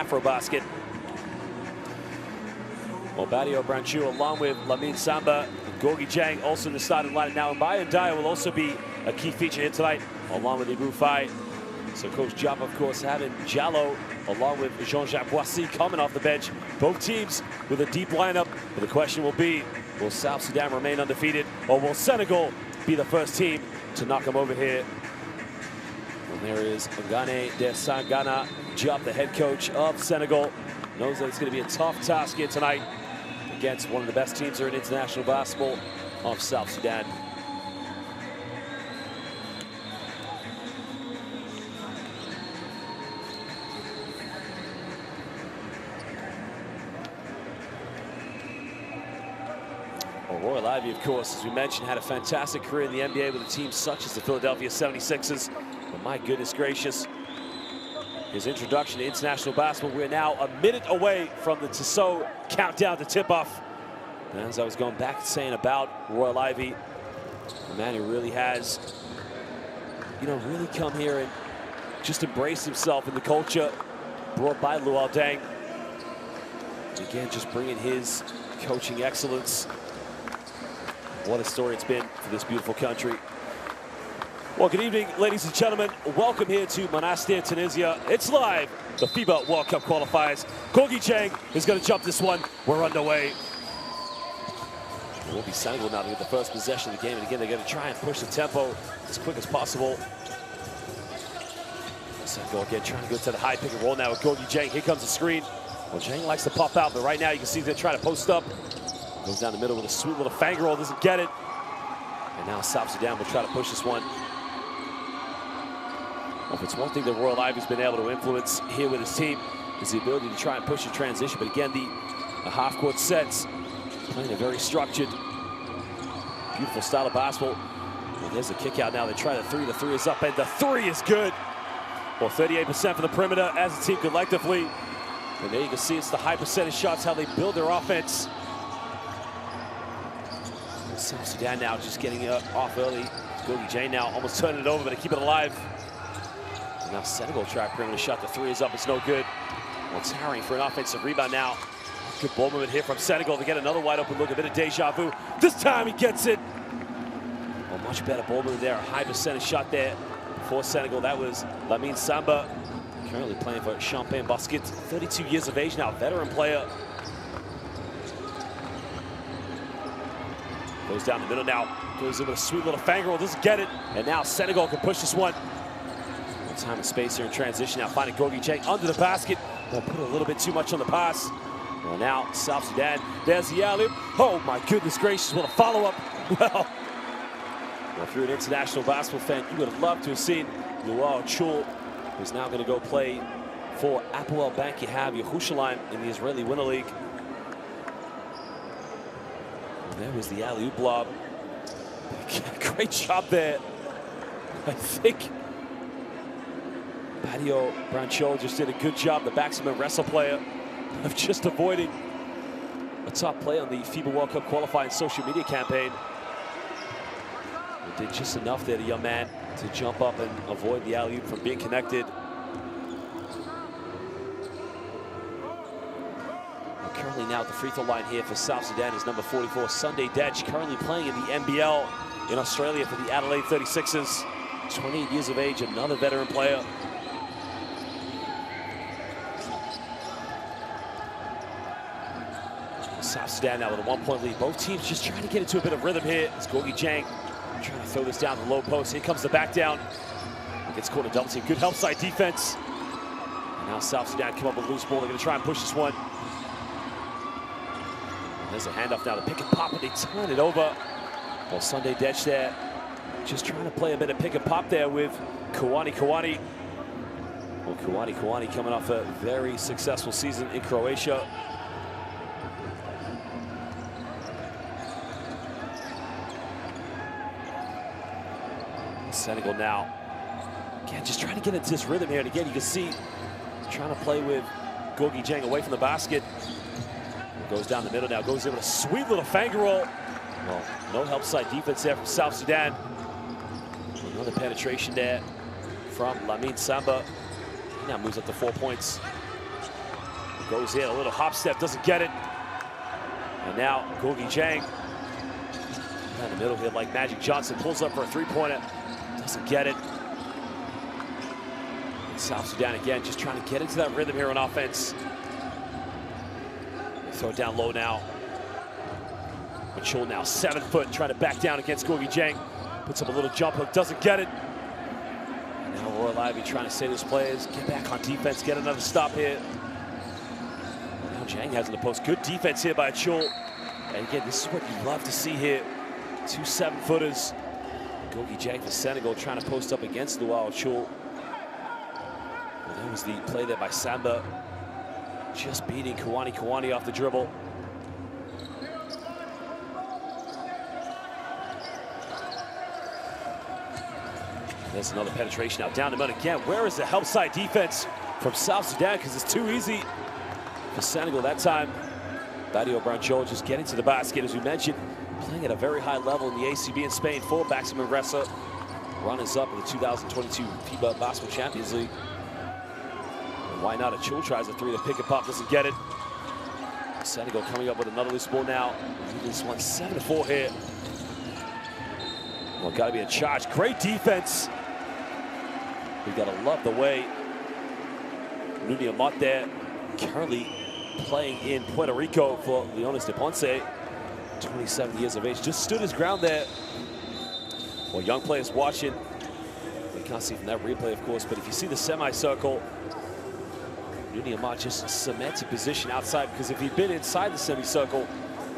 Afro-basket. Well, Badio Branchu along with Lamine Samba, Gorgui Dieng also in the starting lineup now. And Mbaye Ndiaye will also be a key feature here tonight, along with Ibou Faye. So Coach Diop, of course, having Diallo along with Jean-Jacques Boissy coming off the bench. Both teams with a deep lineup. But the question will be, will South Sudan remain undefeated, or will Senegal be the first team to knock them over here? And there is Ngane Desangana Diop, the head coach of Senegal. Knows that it's going to be a tough task here tonight against one of the best teams here in international basketball of South Sudan. Well, Royal Ivey, of course, as we mentioned, had a fantastic career in the NBA with a team such as the Philadelphia 76ers. But my goodness gracious, his introduction to international basketball. We're now a minute away from the Tissot countdown to tip-off. And as I was going back and saying about Royal Ivey, the man who really has, really come here and just embraced himself in the culture brought by Luol Deng. Again, just bringing his coaching excellence. What a story it's been for this beautiful country. Well, good evening, ladies and gentlemen. Welcome here to Monastir, Tunisia. It's live, the FIBA World Cup qualifiers. Gorgui Dieng is going to jump this one. We're underway. It will be Senegal now to get the first possession of the game. And again, they're going to try and push the tempo as quick as possible. Senegal again trying to go to the high pick and roll now with Gorgui Dieng. Here comes the screen. Well, Dieng likes to pop out, but right now you can see they're trying to post up. Goes down the middle with a sweet little fang roll, doesn't get it. And now South Sudan will try to push this one. Well, if it's one thing that Royal Ivey's been able to influence here with his team, is the ability to try and push the transition. But again, the half-court sets, playing a very structured, beautiful style of basketball. Well, there's a kick out now. They try the three. The three is up, and the three is good. Well, 38% for the perimeter as a team collectively. And there you can see it's the high percentage shots, how they build their offense. South Sudan now just getting off early. Gorgui Dieng now almost turning it over, but to keep it alive. And now Senegal track perimeter shot. The three is up. It's no good. Well, it's harrying for an offensive rebound now. Good ball movement here from Senegal to get another wide open look. A bit of deja vu. This time he gets it. Well, much better ball movement there. A high percentage shot there for Senegal. That was Lamine Samba, currently playing for Champagne Basket. 32 years of age now, veteran player. Goes down the middle now, goes in with a sweet little fang roll, doesn't get it. And now Senegal can push this one. More time and space here in transition now, finding Gorgui Dieng under the basket. They'll put a little bit too much on the pass. Well, now South Sudan, there's the alley. Oh my goodness gracious, what a follow-up. Well, if you're an international basketball fan, you would have loved to have seen Luol Chul, who's now gonna go play for Apoel Bank Yehab Yerushalayim in the Israeli Winter League. There was the alley-oop lob. Great job there. I think Badio Branchu just did a good job, the backsman wrestle player, of just avoiding a top play on the FIBA World Cup qualifying social media campaign. He did just enough there, the young man, to jump up and avoid the alley-oop from being connected. Currently now at the free throw line here for South Sudan is number 44, Sunday Dech, currently playing in the NBL in Australia for the Adelaide 36ers. 28 years of age, another veteran player. South Sudan now with a 1-point lead. Both teams just trying to get into a bit of rhythm here. It's Gorgui Dieng trying to throw this down the low post. Here comes the back down. He gets caught a double team. Good help side defense. And now South Sudan come up with a loose ball. They're going to try and push this one. There's a handoff now, the pick and pop, and they turn it over. Well, Sunday Dech there, just trying to play a bit of pick and pop there with Kawani. Well, Kawani coming off a very successful season in Croatia. Senegal now, again, just trying to get into this rhythm here. And again, you can see, trying to play with Gorgui Dieng away from the basket. Goes down the middle now, goes in with a sweet little fang roll. Well, no help side defense there from South Sudan. Another penetration there from Lamine Samba. He now moves up to 4 points. Goes in, a little hop step, doesn't get it. And now Gorgui Dieng in the middle here like Magic Johnson, pulls up for a three-pointer, doesn't get it. And South Sudan again, just trying to get into that rhythm here on offense. They throw it down low now. Mccoy now 7 foot, trying to back down against Gorgui Dieng. Puts up a little jump hook, doesn't get it. And now Royal Ivy trying to say to his players, get back on defense, get another stop here. Now Dieng has in the post. Good defense here by Mccoy. And again, this is what you love to see here. 2 7-footers. Gorgui Dieng for Senegal trying to post up against Luau Mccoy. Well, that was the play there by Samba. Just beating Kawani off the dribble. There's another penetration now down the middle again. Where is the help side defense from South Sudan? Because it's too easy for Senegal that time. Badio Brancho just getting to the basket, as we mentioned, playing at a very high level in the ACB in Spain for Baxi Manresa. Runners up in the 2022 FIBA Basketball Champions League. And why not? Mccoy tries a three, the pick and pop, doesn't get it. Senegal coming up with another loose ball now. This one 7-4 here. Well, got to be in charge. Great defense. We got to love the way Nuni Amat there, currently playing in Puerto Rico for Leones de Ponce, 27 years of age, just stood his ground there. Well, young players watching. We can't see from that replay, of course, but if you see the semicircle, Nuni Amat just cemented position outside, because if he'd been inside the semicircle,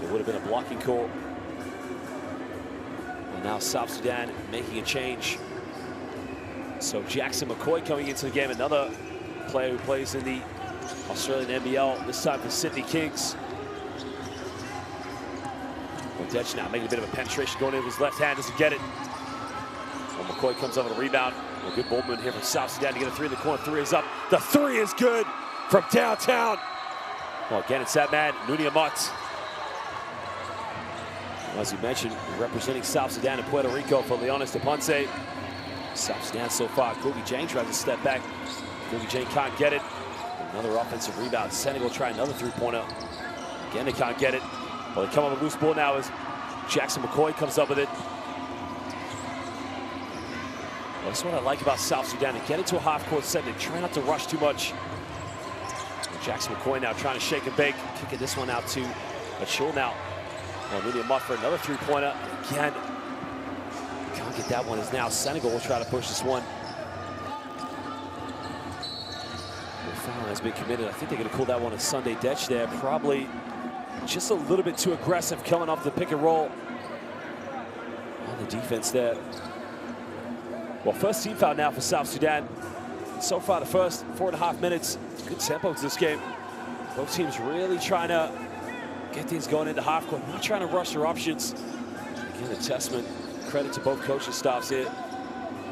it would have been a blocking call. And now South Sudan making a change. So Jackson Mccoy coming into the game, another player who plays in the Australian NBL, this time for Sydney Kings. Odech now making a bit of a penetration, going in with his left hand, doesn't get it. Well, Mccoy comes up with a rebound. A good ball movement here from South Sudan to get a three in the corner. Three is up. The three is good from downtown. Well, again, it's that man, Nuni Amat. As you mentioned, representing South Sudan and Puerto Rico for Leones de Ponce. South Sudan so far. Gorgui Dieng tries to step back. Gorgui Dieng can't get it. Another offensive rebound. Senegal try another three-pointer. Again, they can't get it. Well, they come up with a loose ball now as Jackson Mccoy comes up with it. Well, that's what I like about South Sudan. They get into a half-court set. They try not to rush too much. And Jackson Mccoy now trying to shake and bake. Kicking this one out to Mccoy now. Well, Nuni Amat for another three-pointer. Again, can't get that one, as now Senegal will try to push this one. The foul has been committed. I think they're going to call that one a Sunday Dech there. Probably just a little bit too aggressive coming off the pick and roll on the defense there. Well, first team foul now for South Sudan. So far, the first 4.5 minutes, good tempo to this game. Both teams really trying to get things going into half court, not trying to rush their options. Again, a testament, credit to both coaching staffs here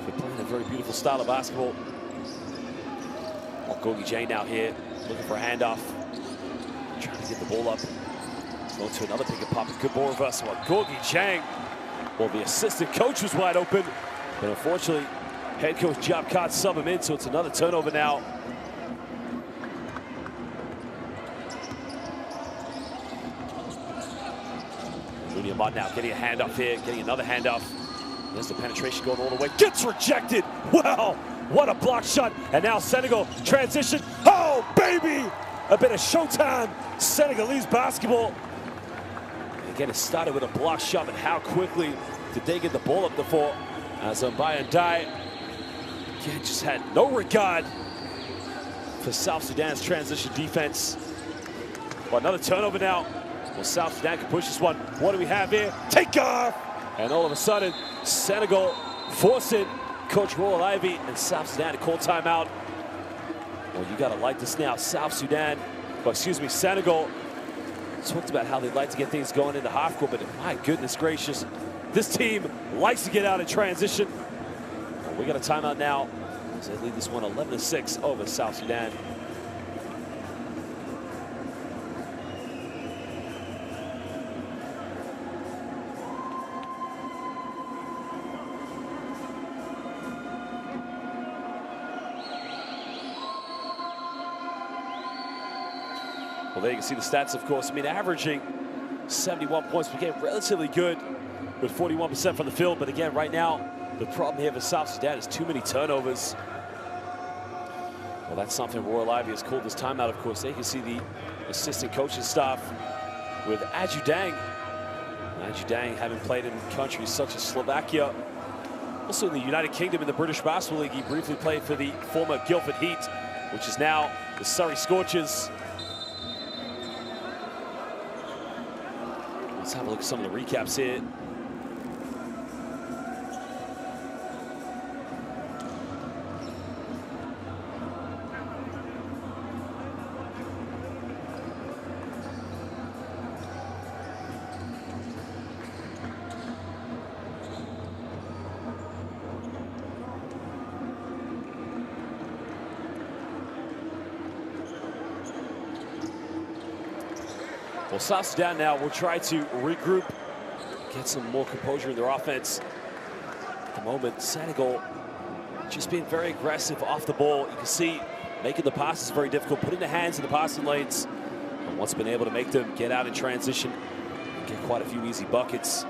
for playing a very beautiful style of basketball. Gorgui Dieng now here, looking for a handoff, trying to get the ball up. Going to another pick and pop, a good ball reversal. Gorgui Dieng, well, the assistant coach was wide open, but unfortunately, head coach Job can't sub him in, so it's another turnover now. Nuni Amat now getting a handoff here, getting another handoff. There's the penetration going all the way, gets rejected. Wow, what a block shot. And now Senegal transition. Oh, baby! A bit of showtime, Senegalese basketball. And again, it started with a block shot, but how quickly did they get the ball up the floor? As Mbaye Ndiaye, again, just had no regard for South Sudan's transition defense. Well, another turnover now. Well, South Sudan can push this one. What do we have here? Take off! And all of a sudden, Senegal forcing Coach Royal Ivy and South Sudan to call timeout. Well, you gotta like this now. South Sudan, well, excuse me, Senegal talked about how they'd like to get things going into half court, but my goodness gracious, this team likes to get out in transition. Well, we got a timeout now as they lead this one 11-6 over South Sudan. Well, there you can see the stats, of course. I mean, averaging 71 points per game, relatively good with 41% from the field. But again, right now, the problem here for South Sudan is too many turnovers. Well, that's something Royal Ivy has called this timeout, of course. There you can see the assistant coaching staff with Adjudang. Adjudang, having played in countries such as Slovakia, also in the United Kingdom in the British Basketball League. He briefly played for the former Guildford Heat, which is now the Surrey Scorchers. Let's have a look at some of the recaps here. Well, South Sudan now will try to regroup, get some more composure in their offense. At the moment, Senegal just being very aggressive off the ball. You can see making the passes very difficult, putting the hands in the passing lanes. And once been able to make them get out in transition, get quite a few easy buckets.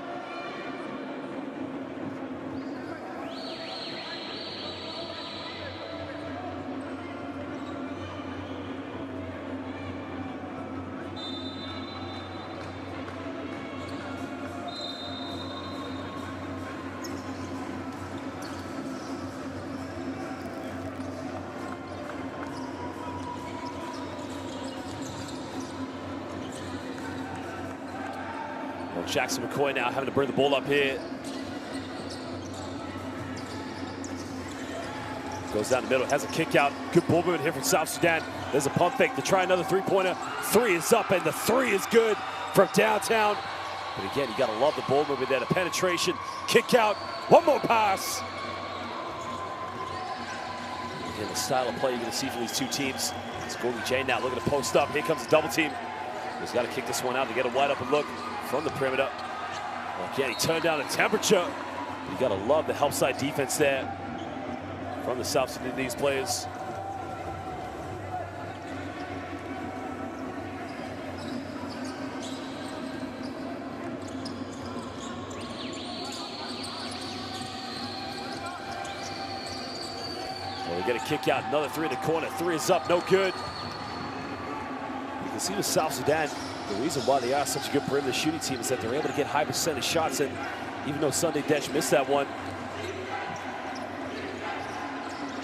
Well, Jackson Mccoy now having to bring the ball up here. Goes down the middle, has a kick out. Good ball movement here from South Sudan. There's a pump fake to try another three-pointer. Three is up, and the three is good from downtown. But again, you gotta love the ball movement there. The penetration, kick out, one more pass. Again, the style of play you're gonna see from these two teams. It's Goldie J now looking to post up. Here comes the double team. He's got to kick this one out to get a wide open look from the perimeter. Well, again, he turned down the temperature. You got to love the help side defense there from the South Sudanese players. Well, we get a kick out, another three in the corner. Three is up, no good. You can see with South Sudan, the reason why they are such a good perimeter shooting team is that they're able to get high percentage shots. And even though Sunday Dech missed that one,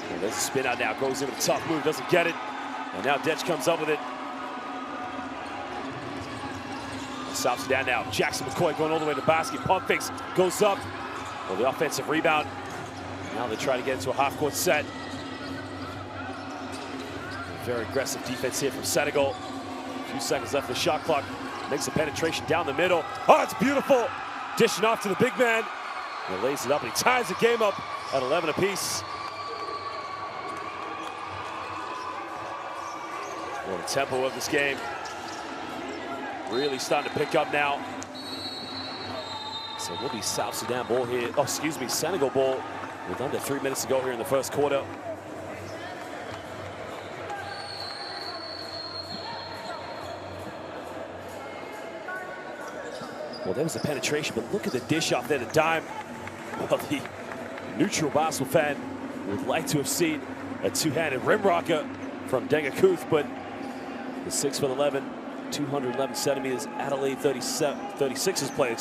well, there's a spin out now, goes into a tough move, doesn't get it. And now Dech comes up with it. South Sudan now, Jackson Mccoy going all the way to the basket, pump fakes, goes up. Well, the offensive rebound. Now they try to get into a half-court set. Very aggressive defense here from Senegal. A few seconds left of the shot clock. Makes a penetration down the middle. Oh, it's beautiful. Dishing off to the big man. He lays it up and he ties the game up at 11 apiece. Well, the tempo of this game really starting to pick up now. So we'll be South Sudan ball here. Oh, excuse me, Senegal ball with under 3 minutes to go here in the first quarter. Well, there was a penetration, but look at the dish off there, the dime. Well, the neutral basketball fan would like to have seen a two-handed rim rocker from Denga Kuth, but the 6'11", 211 centimeters, Adelaide 36ers player,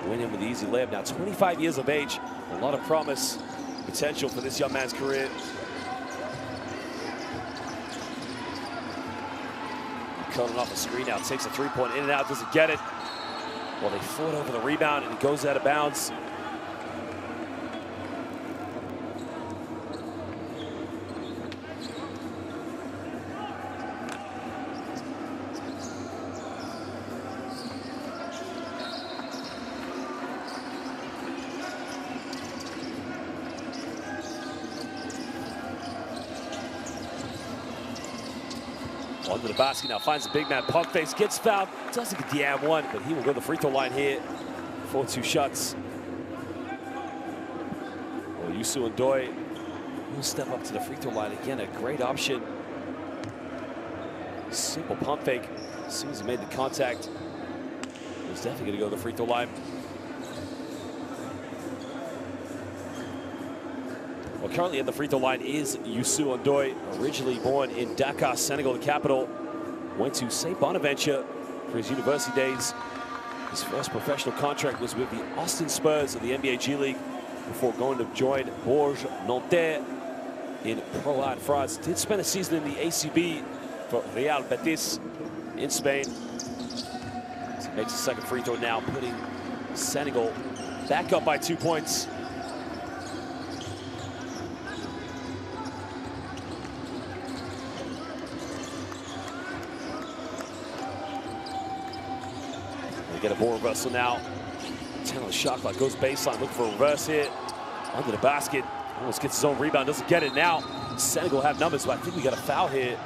went in with the easy layup. Now 25 years of age, a lot of promise, potential for this young man's career. Cutting off the screen now, takes a three-point in and out, doesn't get it. Well, they fought over the rebound and it goes out of bounds. Under the basket now, finds the big man, pump face, gets fouled, doesn't get the and one, but he will go to the free throw line here for 2 shots. Well, Yusu Ndoye will step up to the free throw line again, a great option. Simple pump fake. As soon as he made the contact, he was definitely going to go to the free throw line. Well, currently at the free throw line is Youssou Ndoye, originally born in Dakar, Senegal, the capital. Went to St. Bonaventure for his university days. His first professional contract was with the Austin Spurs of the NBA G League before going to join Bourges Nanterre in Pro A in France. Did spend a season in the ACB for Real Betis in Spain. So makes a second free throw now, putting Senegal back up by 2 points. They get a ball reversal now. 10 on the shot clock, goes baseline, looking for a reverse hit. Under the basket, almost gets his own rebound, doesn't get it now. Senegal have numbers, but I think we got a foul here.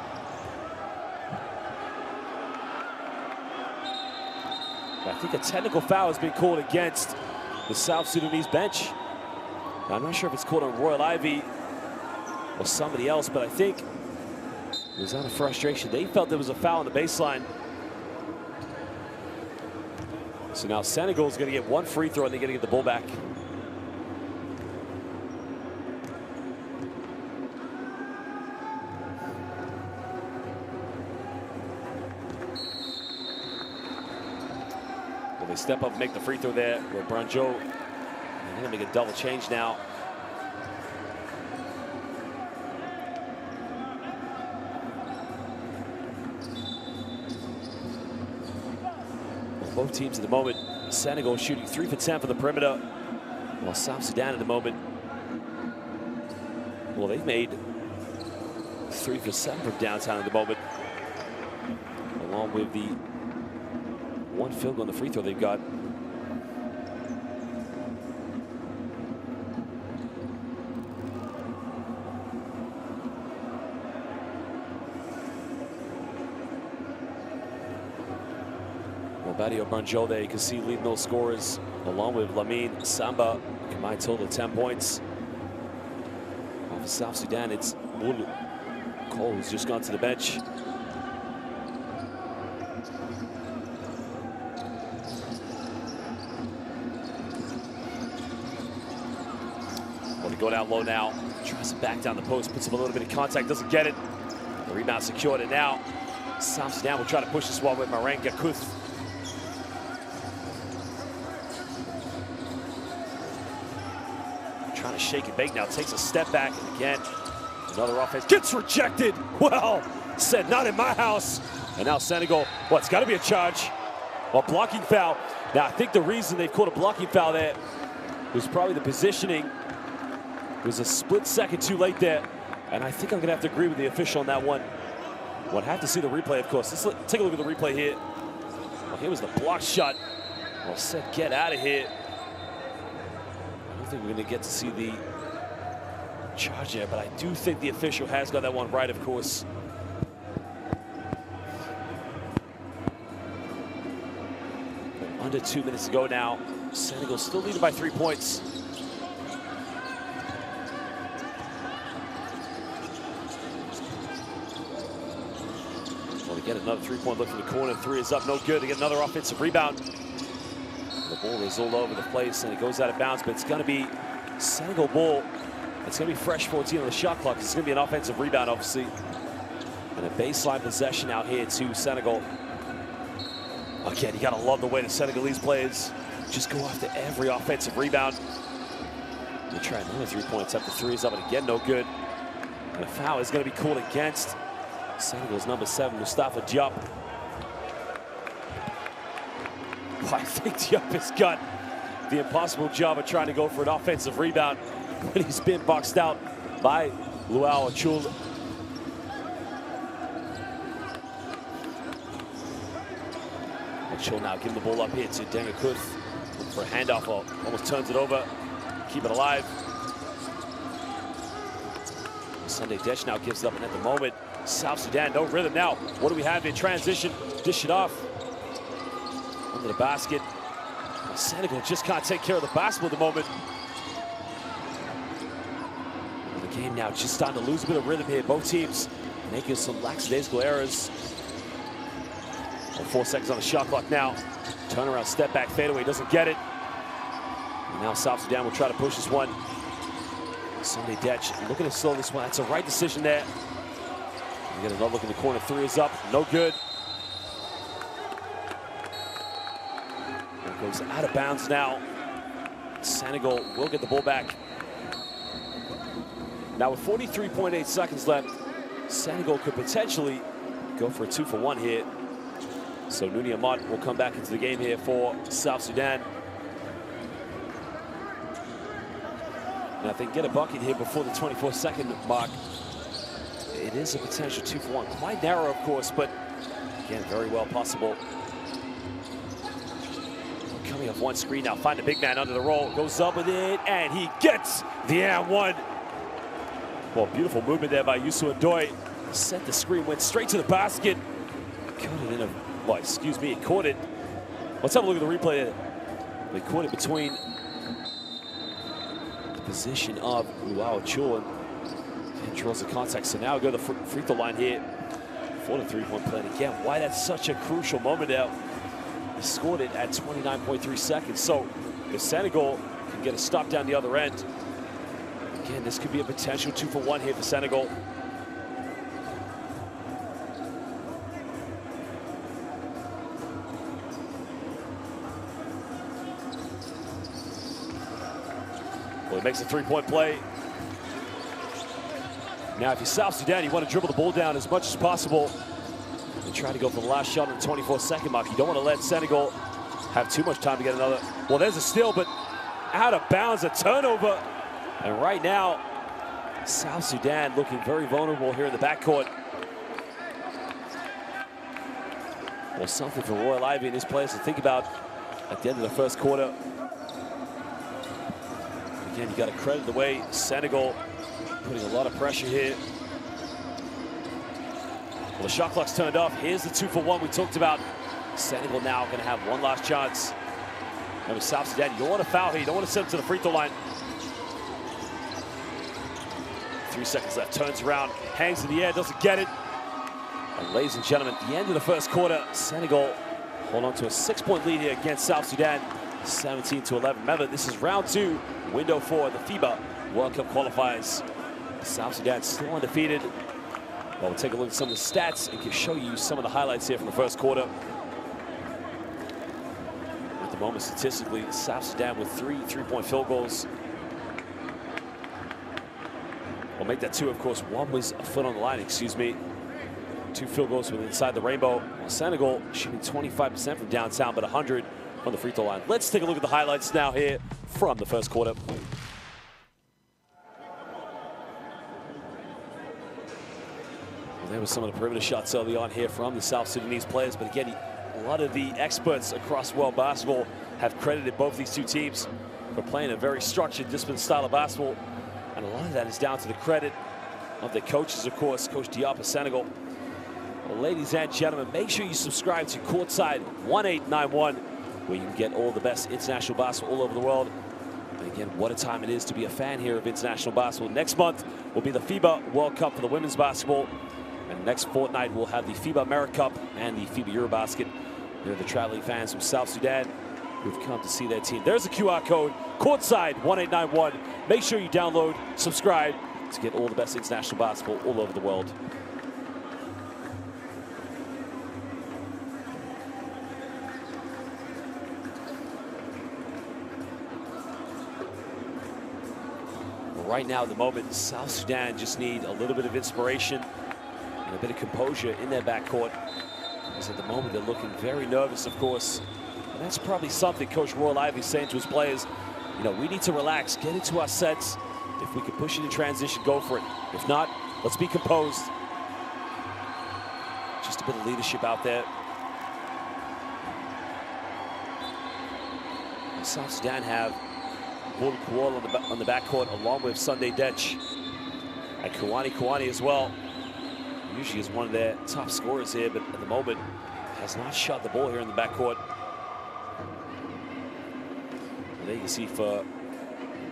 I think a technical foul has been called against the South Sudanese bench. Now, I'm not sure if it's called on Royal Ivy or somebody else, but I think it was out of frustration. They felt there was a foul on the baseline. So now Senegal's going to get one free throw and they're going to get the ball back. Well, they step up and make the free throw there with Branjo. They're going to make a double change now. Both teams at the moment, Senegal shooting 3 for 10 from the perimeter, while South Sudan at the moment, well, they've made 3 for 7 from downtown at the moment, along with the one field goal on the free throw they've got. Badio Branjo there, you can see leading those scorers, along with Lamine Samba, combined total of 10 points. Off of South Sudan, it's Mulu Cole, who's just gone to the bench. Well, they go down low now, tries to back down the post, puts up a little bit of contact, doesn't get it. The rebound secured, and now South Sudan will try to push this one with Marenga Kuth. Trying to shake and bake now, takes a step back, and again, another offense gets rejected. Well, said not in my house. And now Senegal, well, it's got to be a charge. Well, blocking foul. Now, I think the reason they've called a blocking foul there was probably the positioning. It was a split second too late there. And I think I'm going to have to agree with the official on that one. We'll have to see the replay, of course. Let's take a look at the replay here. Well, here was the block shot. Well, said get out of here. I think we're going to get to see the charge there, but I do think the official has got that one right, of course. Under 2 minutes to go now. Senegal still leading by 3 points. Well, they get another three-point look from the corner. Three is up, no good. They get another offensive rebound. The ball is all over the place, and it goes out of bounds, but it's going to be Senegal ball. It's going to be fresh 14 on the shot clock. It's going to be an offensive rebound, obviously. And a baseline possession out here to Senegal. Again, you got to love the way the Senegalese players just go after every offensive rebound. They try another 3 points up. The three is up, and again, no good. And a foul is going to be called against Senegal's number 7, Mustafa Diop. I think Diop has got the impossible job of trying to go for an offensive rebound when he's been boxed out by Luau Achul. Achul now giving the ball up here to Denga Kuth for a handoff. Almost turns it over. Keep it alive. Sunday Desh now gives it up, and at the moment, South Sudan, no rhythm now. What do we have in transition? Dish it off. Under the basket. Well, Senegal just can't take care of the basketball at the moment. The game now just starting to lose a bit of rhythm here. Both teams making some lackadaisical errors. 4 seconds on the shot clock now. Turnaround, step back, fadeaway, doesn't get it. And now South Sudan will try to push this one. Sunday Detch looking to slow this one. That's a right decision there. We get another look in the corner. 3 is up, no good. It goes out of bounds now. Senegal will get the ball back. Now with 43.8 seconds left, Senegal could potentially go for a 2-for-1 here. So Nouni Amat will come back into the game here for South Sudan. Now if they get a bucket here before the 24-second mark, it is a potential 2-for-1. Quite narrow, of course, but again, very well possible. Coming off one screen now, find the big man under the roll, goes up with it, and he gets the and-one. Well, beautiful movement there by Youssou N'Doye. Set the screen, went straight to the basket. Caught it in a, well, excuse me, caught it. Let's have a look at the replay there. They caught it between the position of Luau Chul and draws the contact. So now go to the free throw line here for the three-point play. And again, why that's such a crucial moment now. He scored it at 29.3 seconds. So if Senegal can get a stop down the other end, again, this could be a potential 2-for-1 here for Senegal. Well, he makes a three-point play. Now, if you're South Sudan, you want to dribble the ball down as much as possible and try to go for the last shot in the 24-second mark. You don't want to let Senegal have too much time to get another. Well, there's a steal, but out of bounds, a turnover. And right now, South Sudan looking very vulnerable here in the backcourt. Well, something for Royal Ivy and his players to think about at the end of the first quarter. Again, you got to credit the way Senegal putting a lot of pressure here. Well, the shot clock's turned off. Here's the 2-for-1 we talked about. Senegal now going to have one last chance. Remember, South Sudan, you don't want to foul here. You don't want to send them to the free throw line. 3 seconds left, turns around, hangs in the air, doesn't get it. And ladies and gentlemen, at the end of the first quarter, Senegal hold on to a 6-point lead here against South Sudan, 17-11. Remember, this is round 2, window 4, the FIBA World Cup qualifiers. South Sudan still undefeated. Well, we'll take a look at some of the stats and can show you some of the highlights here from the first quarter. At the moment, statistically, South Sudan with 3 3-point field goals. We'll make that 2, of course. 1 was a foot on the line, excuse me. 2 field goals from inside the rainbow. Senegal shooting 25% from downtown, but 100 on the free throw line. Let's take a look at the highlights now here from the first quarter. Well, there were some of the perimeter shots early on here from the South Sudanese players, but again, a lot of the experts across world basketball have credited both these two teams for playing a very structured, disciplined style of basketball. And a lot of that is down to the credit of the coaches, of course, Coach Diop of Senegal. Well, ladies and gentlemen, make sure you subscribe to Courtside 1891, where you can get all the best international basketball all over the world. And again, what a time it is to be a fan here of international basketball. Next month will be the FIBA World Cup for the women's basketball. And next fortnight, we'll have the FIBA America Cup and the FIBA Eurobasket. They're the traveling fans from South Sudan who've come to see their team. There's a QR code, Courtside 1891. Make sure you download, subscribe to get all the best international basketball all over the world. Right now, at the moment, South Sudan just need a little bit of inspiration and a bit of composure in their backcourt. Because at the moment, they're looking very nervous, of course. And that's probably something Coach Royal Ivy is saying to his players. You know, we need to relax, get into our sets. If we can push it in transition, go for it. If not, let's be composed. Just a bit of leadership out there. And South Sudan have Paul Kual on the backcourt, along with Sunday Detch and Kawani as well. Usually is one of their top scorers here, but at the moment has not shot the ball here in the backcourt. There you can see for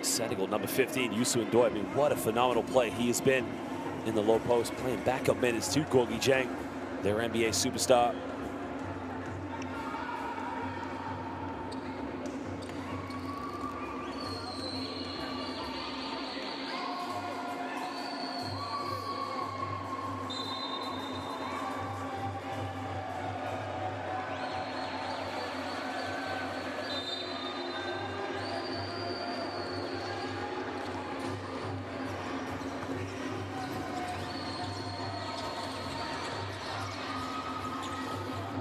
Senegal, number 15, Youssou N'Doye. I mean, what a phenomenal play he has been in the low post, playing backup minutes to Gorgui Dieng, their NBA superstar.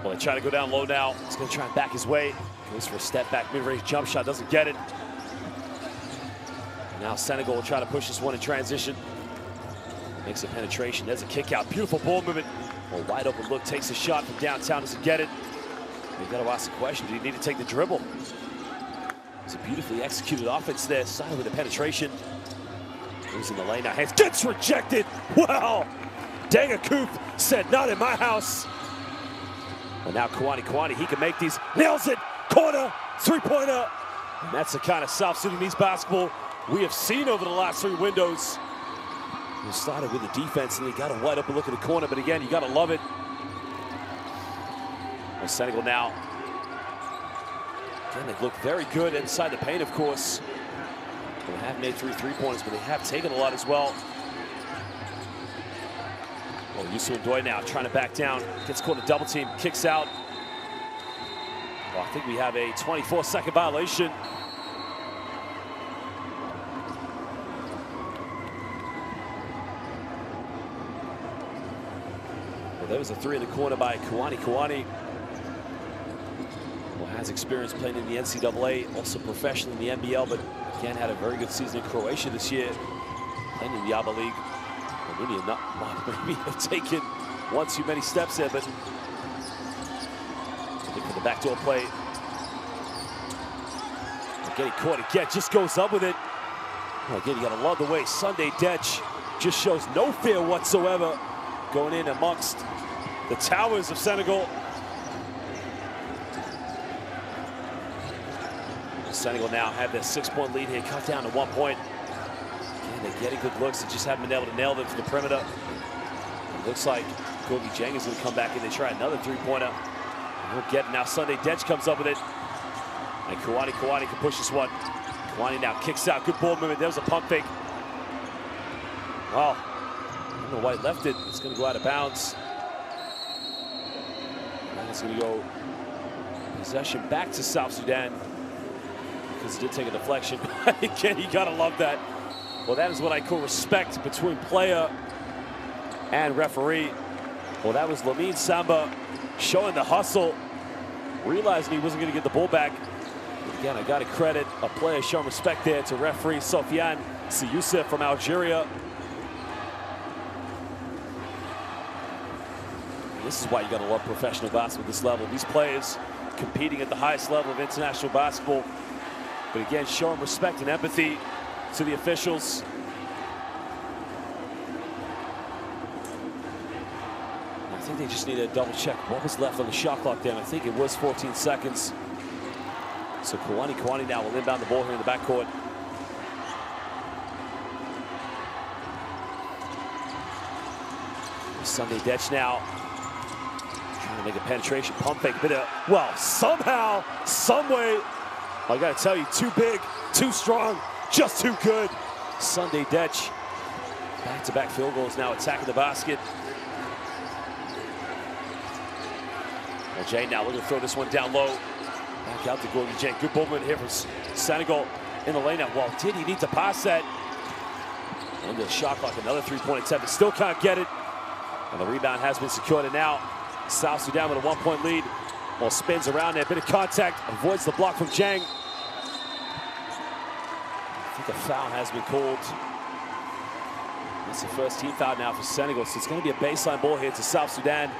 Well, they try to go down low now. He's going to try and back his way. Goes for a step back mid-range jump shot, doesn't get it. Now Senegal will try to push this one in transition. Makes a penetration, there's a kick out. Beautiful ball movement. Well, wide open look, takes a shot from downtown, doesn't get it. You've got to ask the question, do you need to take the dribble? It's a beautifully executed offense there, started with a penetration. Goes in the lane now, hands, gets rejected. Wow! Dangakoof said, not in my house. Well, now Kwani, he can make these, nails it, corner, three-pointer. And that's the kind of South Sudanese basketball we have seen over the last 3 windows. We started with the defense, and they got a wide open look at the corner, but again, you got to love it. Well, Senegal now. Again, they look very good inside the paint, of course. They have made 3 3-pointers, but they have taken a lot as well. Well, Youssou N'Doye now trying to back down. Gets caught in a double team, kicks out. Well, I think we have a 24-second violation. Well, there was a 3 in the corner by Kwani. Well, has experience playing in the NCAA, also professionally in the NBL, but again had a very good season in Croatia this year, playing in the ABA League. Maybe have taken one too many steps there, but looking for the backdoor play. Getting caught again, just goes up with it. Well, again, you gotta love the way Sunday Dech just shows no fear whatsoever, going in amongst the towers of Senegal. Senegal now have their 6-point lead here, cut down to 1 point. Again, they're getting good looks, they just haven't been able to nail them from the perimeter. It looks like Kobe Jang is going to come back in. They try another 3-pointer. We'll get it now. Sunday Dech comes up with it. And Kwani can push this one. Kwani now kicks out. Good ball movement. There was a pump fake. Well, I don't know why he left it. It's going to go out of bounds. And it's going to go possession back to South Sudan, because he did take a deflection. Again, you got to love that. Well, that is what I call respect between player and referee. Well, that was Lamine Samba showing the hustle, realizing he wasn't going to get the ball back. But again, I got to credit a player showing respect there to referee Sofiane Siyoussef from Algeria. This is why you got to love professional basketball at this level. These players competing at the highest level of international basketball. But again, showing respect and empathy to the officials. I think they just need to double check what was left on the shot clock there. I think it was 14 seconds. So Kwani now will inbound the ball here in the backcourt. Sunday Dech now trying to make a penetration pump fake, but well, somehow, some way, I gotta tell you, too big, too strong, just too good. Sunday Dech, back-to-back field goals now, attacking the basket. Well, Jay now looking to throw this one down low. Back out to Gorgie Jay. Good movement here from Senegal in the lane now. Well, did he need to pass that? Under the shot clock, another 3-point attempt, but still can't get it. And the rebound has been secured, and now South Sudan with a 1-point lead. Well, spins around there, a bit of contact, avoids the block from Jang. I think a foul has been called. That's the first team foul now for Senegal, so it's going to be a baseline ball here to South Sudan.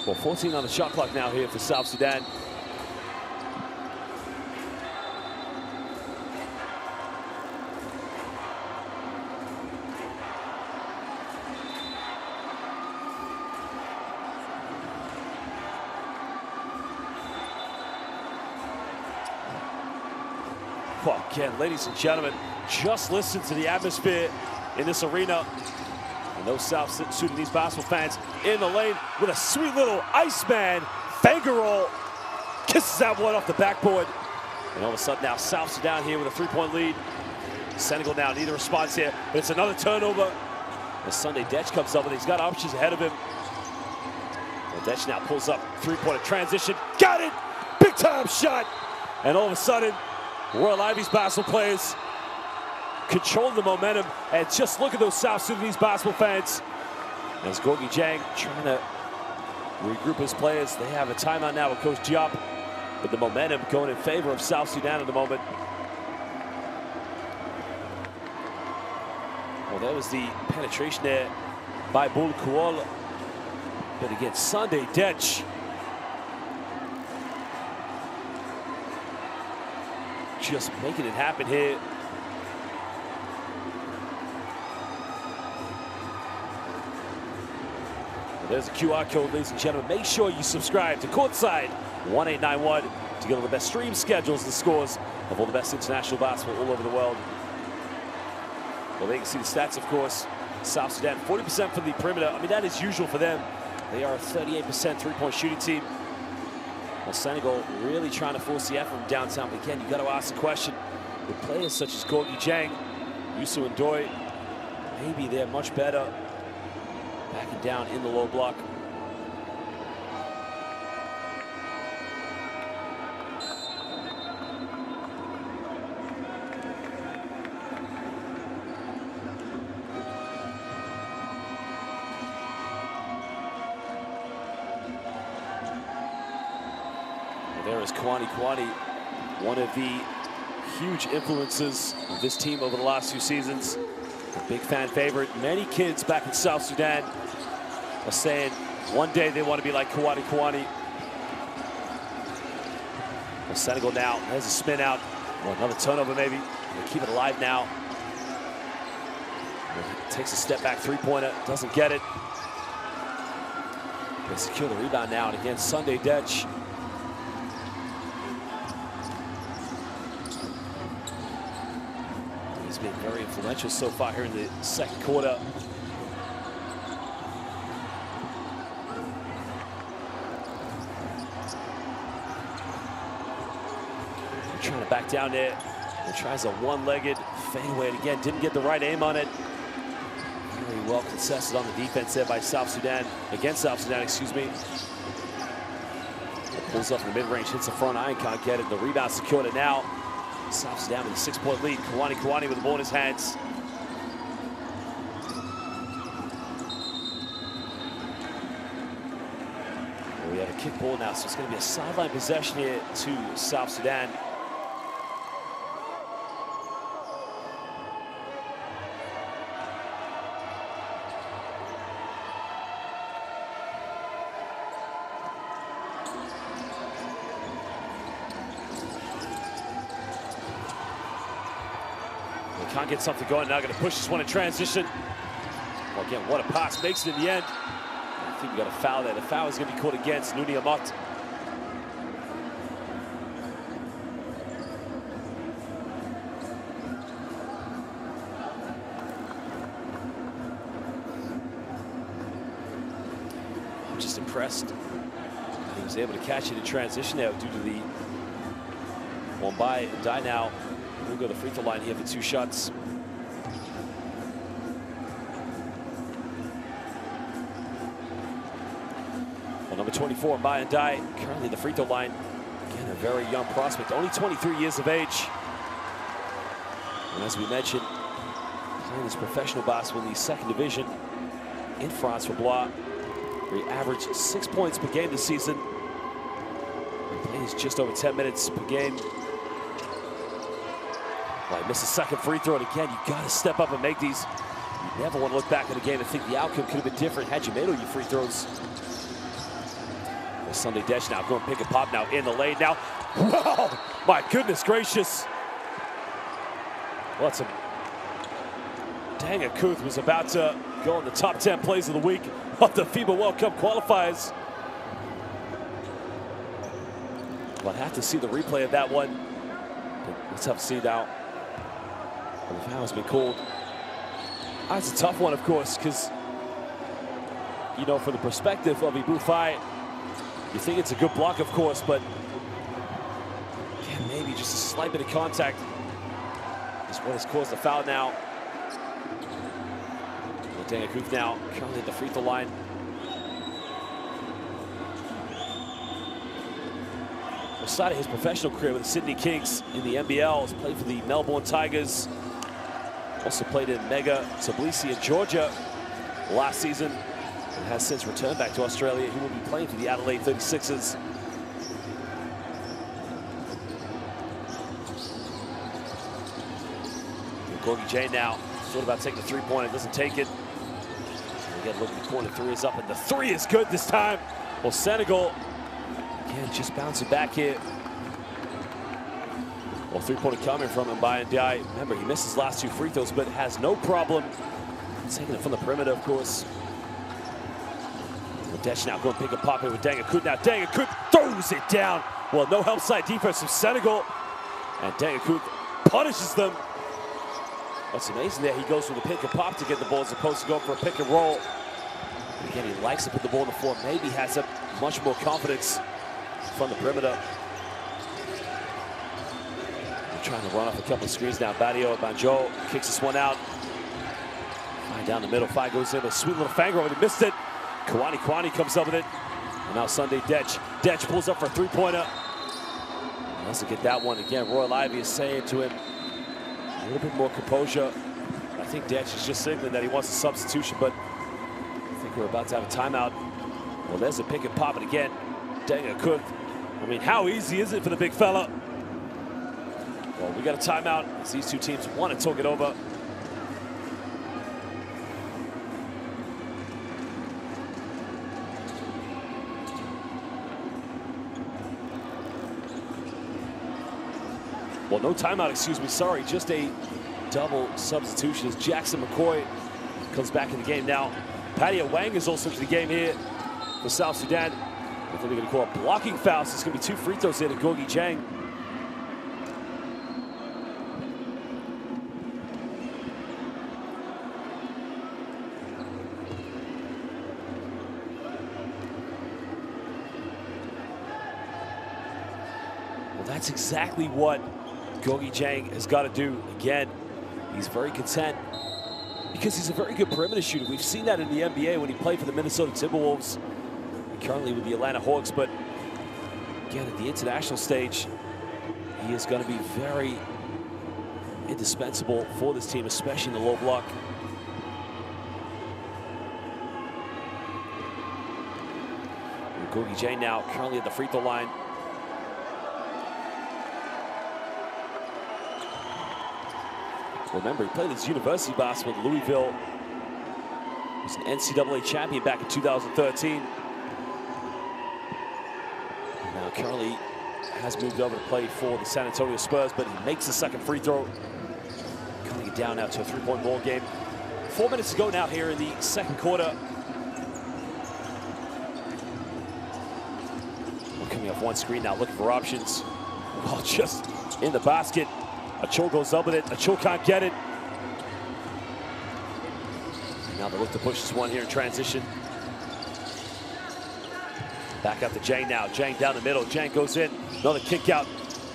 Well, 14 on the shot clock now here for South Sudan. Well, again, ladies and gentlemen, just listen to the atmosphere in this arena. And those South Sudanese basketball fans in the lane with a sweet little Iceman finger roll. Kisses that one off the backboard. And all of a sudden now South Sudan here with a 3-point lead. Senegal now need a response here, but it's another turnover. As Sunday Dech comes up and he's got options ahead of him. Well, Dech now pulls up, 3-pointer transition. Got it! Big time shot! And all of a sudden, Royal Ivy's basketball players controlling the momentum. And just look at those South Sudanese basketball fans. As Gorgui Dieng trying to regroup his players. They have a timeout now with Coach Diop, but the momentum going in favor of South Sudan at the moment. Well, that was the penetration there by Bul Kuol. But again, Sunday Dech just making it happen here. Well, there's a QR code, ladies and gentlemen. Make sure you subscribe to Courtside 1891 to get all the best stream schedules and scores of all the best international basketball all over the world. Well, they can see the stats, of course. South Sudan, 40% from the perimeter. I mean, that is usual for them. They are a 38% three-point shooting team. Well, Senegal really trying to force the effort from downtown. But again, you got to ask the question, with players such as Gorgui Dieng, Youssou N'Doye, maybe they're much better backing down in the low block. There is Kwani, one of the huge influences of this team over the last few seasons. A big fan favorite. Many kids back in South Sudan are saying one day they want to be like Kwani. Well, Senegal now, there's a spin out. Well, another turnover maybe. They keep it alive now. Takes a step back three-pointer, doesn't get it. They secure the rebound now, and again, Sunday Dech. He's been very influential so far here in the second quarter. Trying to back down there. He tries a one-legged fadeaway, and again, didn't get the right aim on it. Very well contested on the defense there by South Sudan, against South Sudan, excuse me. Pulls up in the mid-range, hits the front iron, can't get it. The rebound secured it now. South Sudan with a 6-point lead. Kwani with the ball in his hands. Well, we have a kick ball now, so it's going to be a sideline possession here to South Sudan. Can't get something going. Now going to push this one in transition. Well, again, what a pass. Makes it in the end. I think we got a foul there. The foul is going to be called against Nuni Amat. I'm just impressed that he was able to catch it in transition there due to the one by die now. We'll go to the free throw line here for 2 shots. Well, number 24, Mbaye Ndiaye, currently the free throw line. Again, a very young prospect, only 23 years of age. And as we mentioned, playing this professional basketball in the 2nd division in France for Blois, where he averaged 6 points per game this season. He plays just over 10 minutes per game. Well, he missed a 2nd free throw, and again, you got to step up and make these. You never want to look back at a game and think the outcome could have been different had you made all your free throws. Well, Sunday Dech now going pick and pop now in the lane now. Whoa, my goodness gracious. Well, it's a dang, Akuth was about to go in the top 10 plays of the week of the FIBA World Cup qualifiers. Well, I have to see the replay of that one. Let's have a see now. Well, the foul has been called. That's a tough one, of course, because, you know, from the perspective of Ibufai, you think it's a good block, of course, but yeah, maybe just a slight bit of contact is what has caused the foul now. Well, Deng Akuth now currently at the free throw line. Well, started his professional career with the Sydney Kings in the NBL. He's played for the Melbourne Tigers. Also played in Mega Tbilisi in Georgia last season and has since returned back to Australia. He will be playing for the Adelaide 36ers. Gorgie Jane now thought about taking the three-pointer, doesn't take it. Again, look at the corner, three is up, and the three is good this time. Well, Senegal, again, just bouncing back here. Well, three-pointer coming from him by Ndiaye. Remember, he missed his last two free throws, but has no problem taking it from the perimeter, of course. Desh now going to pick a pop here with Dangakoud. Now Dangakoud throws it down. Well, no help side defense from Senegal. And Dangakoud punishes them. What's amazing there, he goes for the pick and pop to get the ball as opposed to going for a pick and roll. And again, he likes to put the ball on the floor. Maybe has a much more confidence from the perimeter. They're trying to run off a couple of screens now. Badio Banjo kicks this one out. Fine down the middle. Fine goes in. A sweet little finger over. He missed it. Kwani comes up with it. And now Sunday Dech. Dech pulls up for a three-pointer. Doesn't get that one. Again, Royal Ivy is saying to him, a little bit more composure. I think Dech is just signaling that he wants a substitution, but I think we're about to have a timeout. Well, there's a pick and pop, and again, Dangakoud. I mean, how easy is it for the big fella? Well, we got a timeout as these two teams want to talk it over. Well, no timeout, excuse me, sorry, just a double substitution as Jackson Mccoy comes back in the game now. Padia Wang is also into the game here for South Sudan. I think they're going to call a blocking foul, so it's going to be two free throws here to Gorgie Jang. Well, that's exactly what Gorgie Jang has got to do. Again, he's very content because he's a very good perimeter shooter. We've seen that in the NBA when he played for the Minnesota Timberwolves and currently with the Atlanta Hawks. But again, at the international stage, he is going to be very indispensable for this team, especially in the low block. And Gorgie Jang now currently at the free throw line. Remember, he played his university basketball at Louisville. He was an NCAA champion back in 2013. Now currently has moved over to play for the San Antonio Spurs, but he makes the second free throw. Cutting it down now to a three-point ball game. 4 minutes to go now here in the second quarter. We're coming off one screen now, looking for options. Well, just in the basket. Achol goes up with it. Achol can't get it. Now they look to push this one here in transition. Back out to Jang now. Jang down the middle. Jang goes in. Another kick out.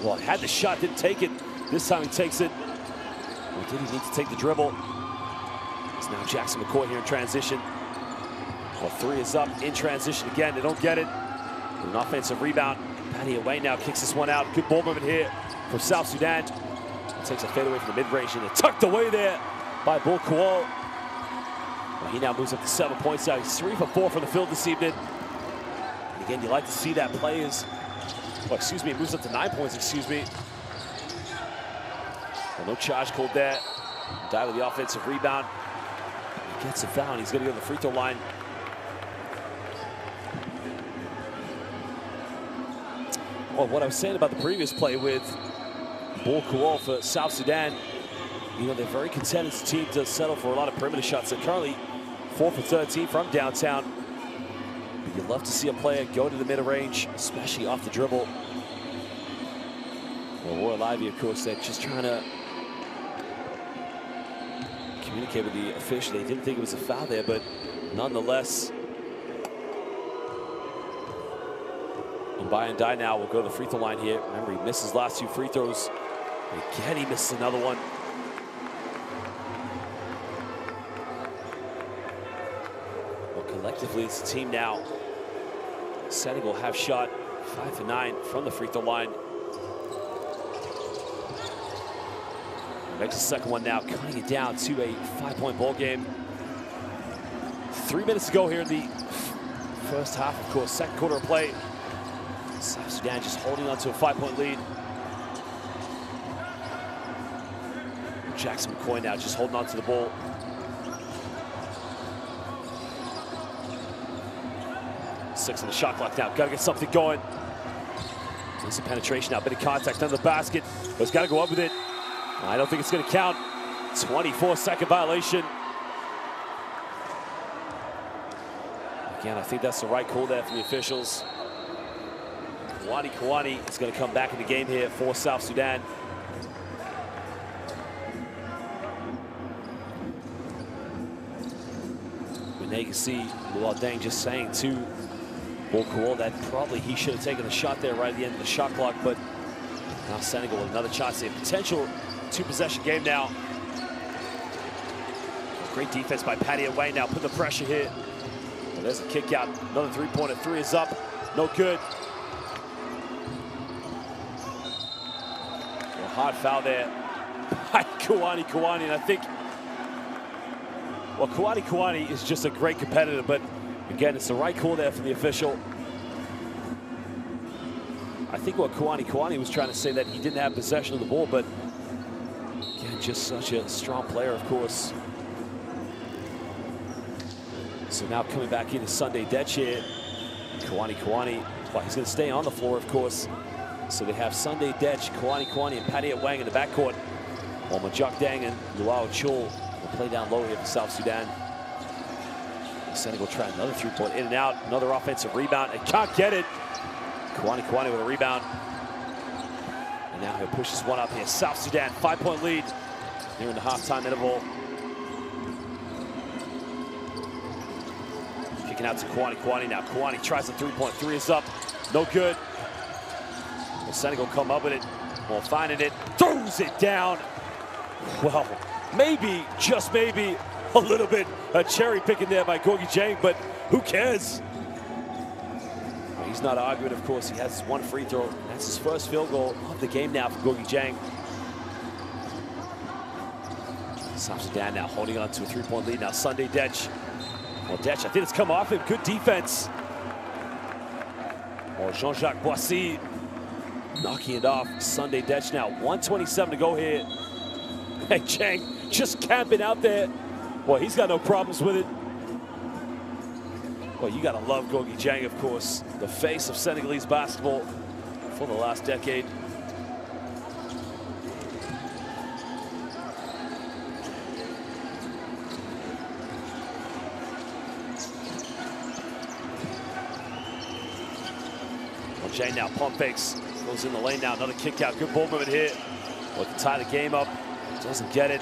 Well, had the shot, didn't take it. This time he takes it. Or did he need to take the dribble? It's now Jackson Mccoy here in transition. Well, three is up in transition again. They don't get it. An offensive rebound. Patty away now kicks this one out. Good ball movement here from South Sudan. Takes a fadeaway from the mid-range and tucked away there by Mccoy. Well, he now moves up to 7 points now. He's 3 for 4 from the field this evening. And again, you like to see that players, well, excuse me, it moves up to 9 points, excuse me. Well, no charge called there. Ndiaye with the offensive rebound. He gets a foul and he's going to go to the free throw line. Well, what I was saying about the previous play with Mccoy for South Sudan, you know, they're very content as a team to settle for a lot of perimeter shots. They're currently 4 for 13 from downtown. But you'd love to see a player go to the mid-range, especially off the dribble. Well, Royal Ivy, of course, they're just trying to communicate with the official. They didn't think it was a foul there, but nonetheless, Ndiaye now will go to the free throw line here. Remember, he missed his last 2 free throws. Again, he misses another one. Well, collectively, it's a team now. Senegal have shot 5 for 9 from the free throw line. Makes the second one now, cutting it down to a 5-point ball game. 3 minutes to go here in the first half, of course. Second quarter of play. South Sudan just holding on to a 5-point lead. Jackson Mccoy now just holding on to the ball. Six on the shot clock now. Got to get something going. There's some penetration now. Bit of contact under the basket. But it's got to go up with it. I don't think it's going to count. 24-second violation. Again, I think that's the right call there for the officials. Kawani is going to come back in the game here for South Sudan. And there you can see Luol Deng just saying to Mccoy that probably he should have taken the shot there right at the end of the shot clock, but now Senegal with another shot save. Potential two-possession game now. Great defense by Paddy Wang now, put the pressure here. Well, there's a kick out, another three-pointer. Three is up, no good. A hard foul there by Kawani, and I think, well, Kawani is just a great competitor, but again, it's the right call there for the official. I think what Kawani was trying to say that he didn't have possession of the ball, but again, just such a strong player, of course. So now coming back into Sunday Dech here. Kawani, well, he's going to stay on the floor, of course. So they have Sunday Dech, Kawani, and Paddy Wang in the backcourt. While Mccoy Deng and Luau Chul will play down low here for South Sudan. Senegal trying another three-point in and out. Another offensive rebound and can't get it. Kawani with a rebound. And now he'll push this one up here. South Sudan, 5-point lead here in the halftime interval. Kicking out to Kawani now. Kawani tries the three-point. Three is up. No good. Well, Senegal come up with it. Well, finding it. Throws it down. Well, maybe, just maybe, a little bit cherry picking there by Gorgui Dieng, but who cares? Well, he's not arguing, of course. He has one free throw. That's his first field goal of the game now for Gorgui Dieng. South Sudan now holding on to a three-point lead. Now Sunday Dech. Well, Dech, I think it's come off him. Good defense. Well, Jean-Jacques Boissy knocking it off. Sunday Dech now. 1:27 to go here. Hey, Dieng just camping out there. Well, he's got no problems with it. Well, you gotta love Gorgui Dieng, of course. The face of Senegalese basketball for the last decade. Well, Dieng now pump fakes. Goes in the lane now, another kick out. Good ball movement here. Well, to tie the game up. Doesn't get it.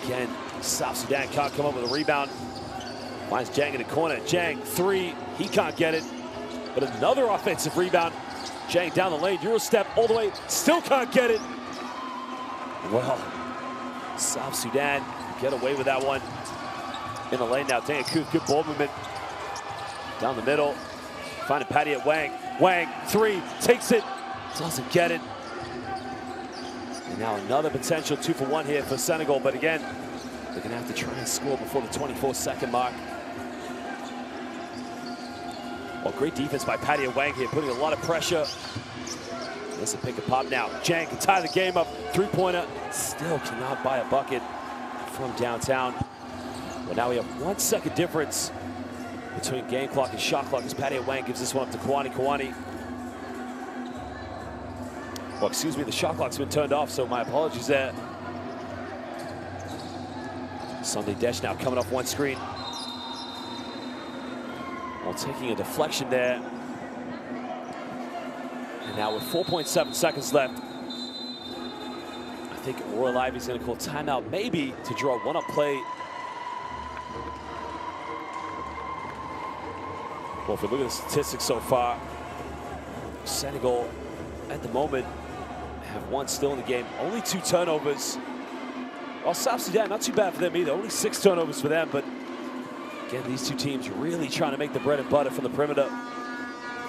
Again, South Sudan can't come up with a rebound. Finds Dieng in the corner. Dieng, three. He can't get it. But another offensive rebound. Dieng down the lane. Euro step all the way. Still can't get it. Well, South Sudan get away with that one. In the lane now. Dieng, good ball movement. Down the middle. Finding Paddy at Wang. Wang, three. Takes it. Doesn't get it. And now another potential 2-for-1 here for Senegal, but again, they're gonna have to try and score before the 24-second mark. Well, great defense by Paddy Wang here, putting a lot of pressure. This will pick a pop now. Dieng can tie the game up. Three-pointer, still cannot buy a bucket from downtown. Well, now we have 1 second difference between game clock and shot clock as Paddy Wang gives this one up to Kawani. Well, excuse me, the shot clock's been turned off, so my apologies there. Sunday Dech now coming off one screen. Well, taking a deflection there. And now with 4.7 seconds left, I think Royal Ivy's gonna call timeout, maybe to draw one-up play. Well, if we look at the statistics so far, Senegal at the moment have one still in the game. Only 2 turnovers. While South Sudan, not too bad for them either. Only 6 turnovers for them, but again, these two teams really trying to make the bread and butter from the perimeter.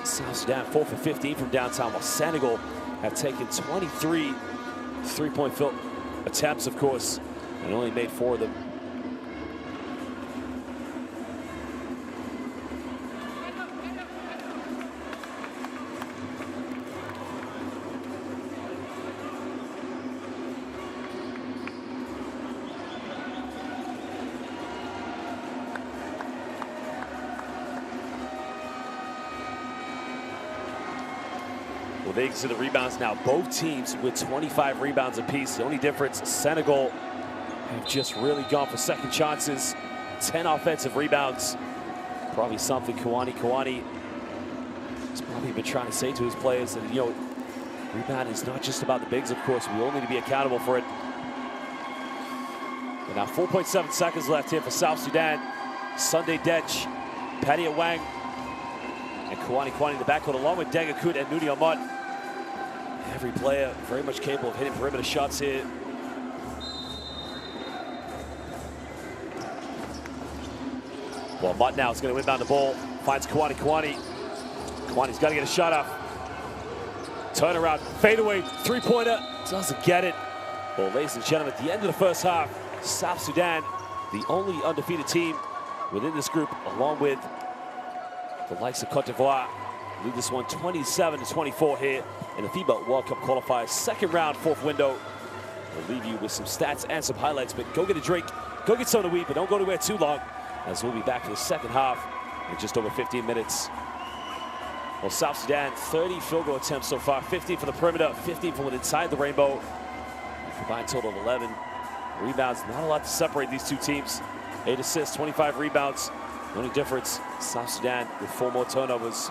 South Sudan 4 for 15 from downtown, while Senegal have taken 23 three-point field attempts, of course, and only made 4 of them. Well, they can see the rebounds now. Both teams with 25 rebounds apiece. The only difference, Senegal have just really gone for second chances. 10 offensive rebounds. Probably something Kawani has probably been trying to say to his players that, you know, rebound is not just about the bigs, of course. We all need to be accountable for it. And now 4.7 seconds left here for South Sudan. Sunday Dech, Paddy Wang, and Kwani in the backcourt, along with Deng Akut and Nuni Ahmad. Every player very much capable of hitting perimeter shots here. Well, Ahmad now is going to inbound the ball. Finds Kwani. Kwani's got to get a shot off. Turnaround, fadeaway, three-pointer. Doesn't get it. Well, ladies and gentlemen, at the end of the first half, South Sudan, the only undefeated team within this group, along with the likes of Cote d'Ivoire, lead this one 27-24 here in the FIBA World Cup qualifiers. Second round, 4th window. We'll leave you with some stats and some highlights, but go get a drink, go get something to eat, but don't go anywhere too long, as we'll be back in the second half in just over 15 minutes. Well, South Sudan, 30 field goal attempts so far, 15 from the perimeter, 15 from inside the rainbow. A combined total of 11 rebounds. Not a lot to separate these two teams. 8 assists, 25 rebounds. The only difference, South Sudan with 4 more turnovers.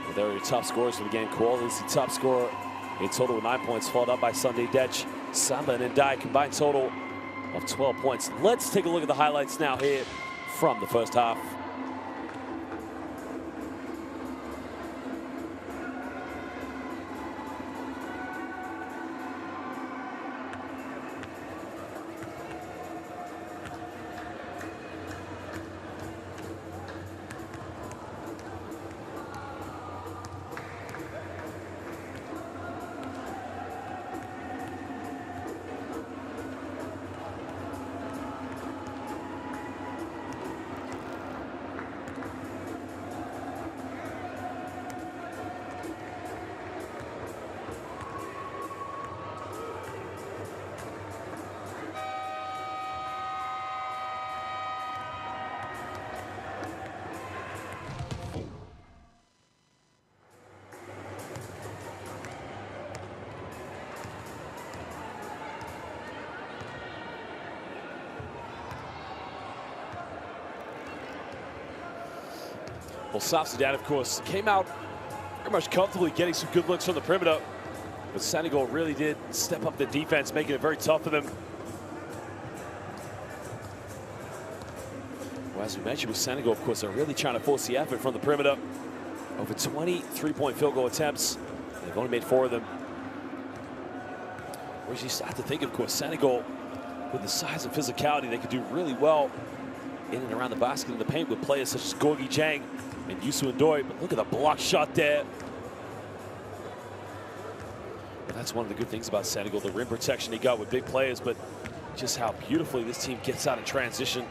Well, there are your top scorers for the game. Qual is the top scorer. A total of 9 points, followed up by Sunday Dech. Samba and Ndai, combined total of 12 points. Let's take a look at the highlights now here from the first half. Well, South Sudan, of course, came out very much comfortably getting some good looks from the perimeter. But Senegal really did step up the defense, making it very tough for them. Well, as we mentioned with Senegal, of course, they're really trying to force the effort from the perimeter. Over 20 three-point field goal attempts. They've only made 4 of them. Whereas you start to think, of course, Senegal, with the size and physicality, they could do really well in and around the basket in the paint with players such as Gorgui Dieng and Youssou N'Doye. But look at the block shot there. Well, that's one of the good things about Senegal, the rim protection they got with big players, but just how beautifully this team gets out in transition.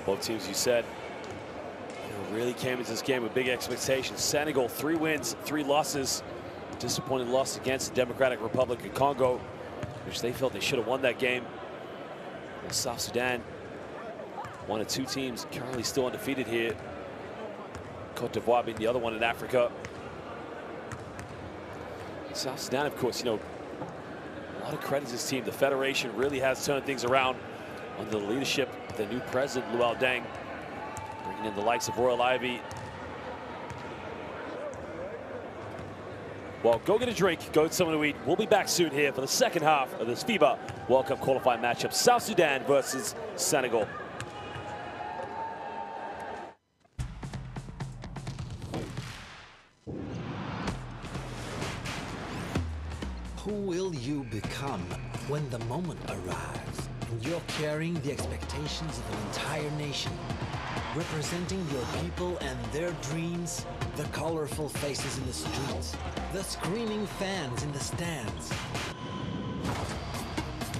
Both teams, you said, really came into this game with big expectations. Senegal, 3 wins, 3 losses. Disappointing loss against the Democratic Republic of Congo, which they felt they should have won that game. Well, South Sudan, one of 2 teams currently still undefeated here. Cote d'Ivoire being the other one in Africa. South Sudan, of course, you know, a lot of credit to this team. The Federation really has turned things around under the leadership of the new president, Luol Deng, bringing in the likes of Royal Ivy. Well, go get a drink, go get something to eat. We'll be back soon here for the second half of this FIBA World Cup qualifying matchup. South Sudan versus Senegal. who will you become when the moment arrives and you're carrying the expectations of an entire nation, representing your people and their dreams, the colorful faces in the streets, the screaming fans in the stands.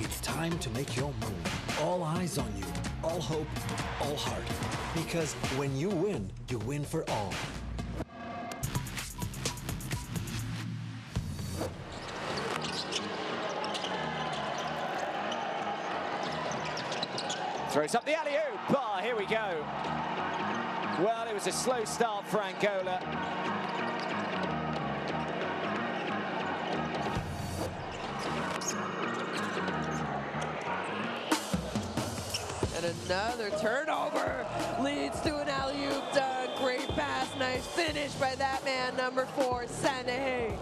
It's time to make your move. All eyes on you, all hope, all heart. Because when you win for all. Throws up the alley-oop. Oh, here we go. Well, it was a slow start for Angola. And another turnover leads to an alley-oop done. Great pass, nice finish by that man, number 4, Senegal.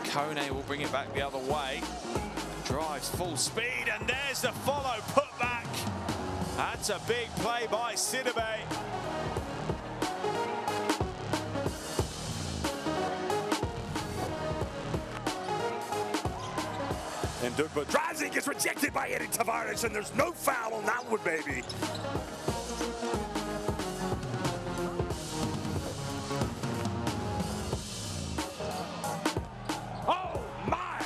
Mccoy will bring it back the other way. Drives full speed, and there's the follow put back. That's a big play by Senegal. And Dugba drives it, gets rejected by Eddie Tavares, and there's no foul on that one, baby. Oh, my!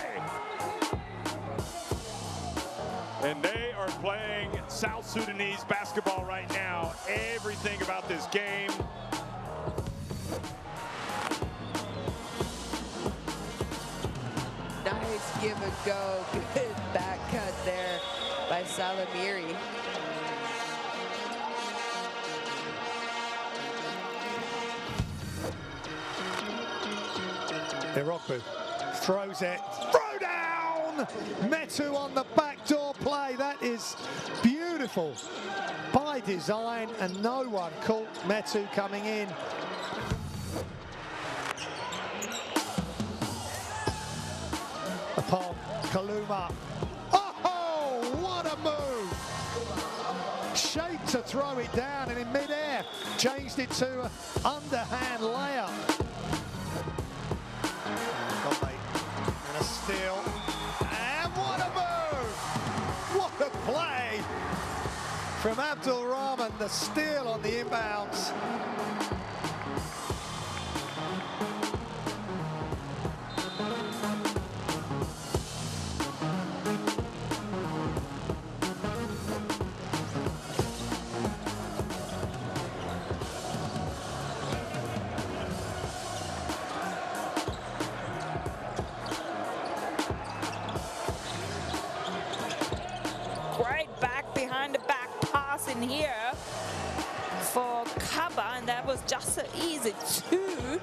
And they are playing South Sudanese basketball right now. Everything about this game. Nice give and go. Good back cut there by Salamiri. Irokbu throws it. Throw down! Metu on the backdoor play. That is beautiful by design, and no one caught Metu coming in. Upon Kaluma. Oh, what a move! Shaped to throw it down, and in midair changed it to an underhand layup. And a steal. And what a move! What a play from Abdul Rahman. The steal on the inbounds. In here for Kaba, and that was just an easy 2.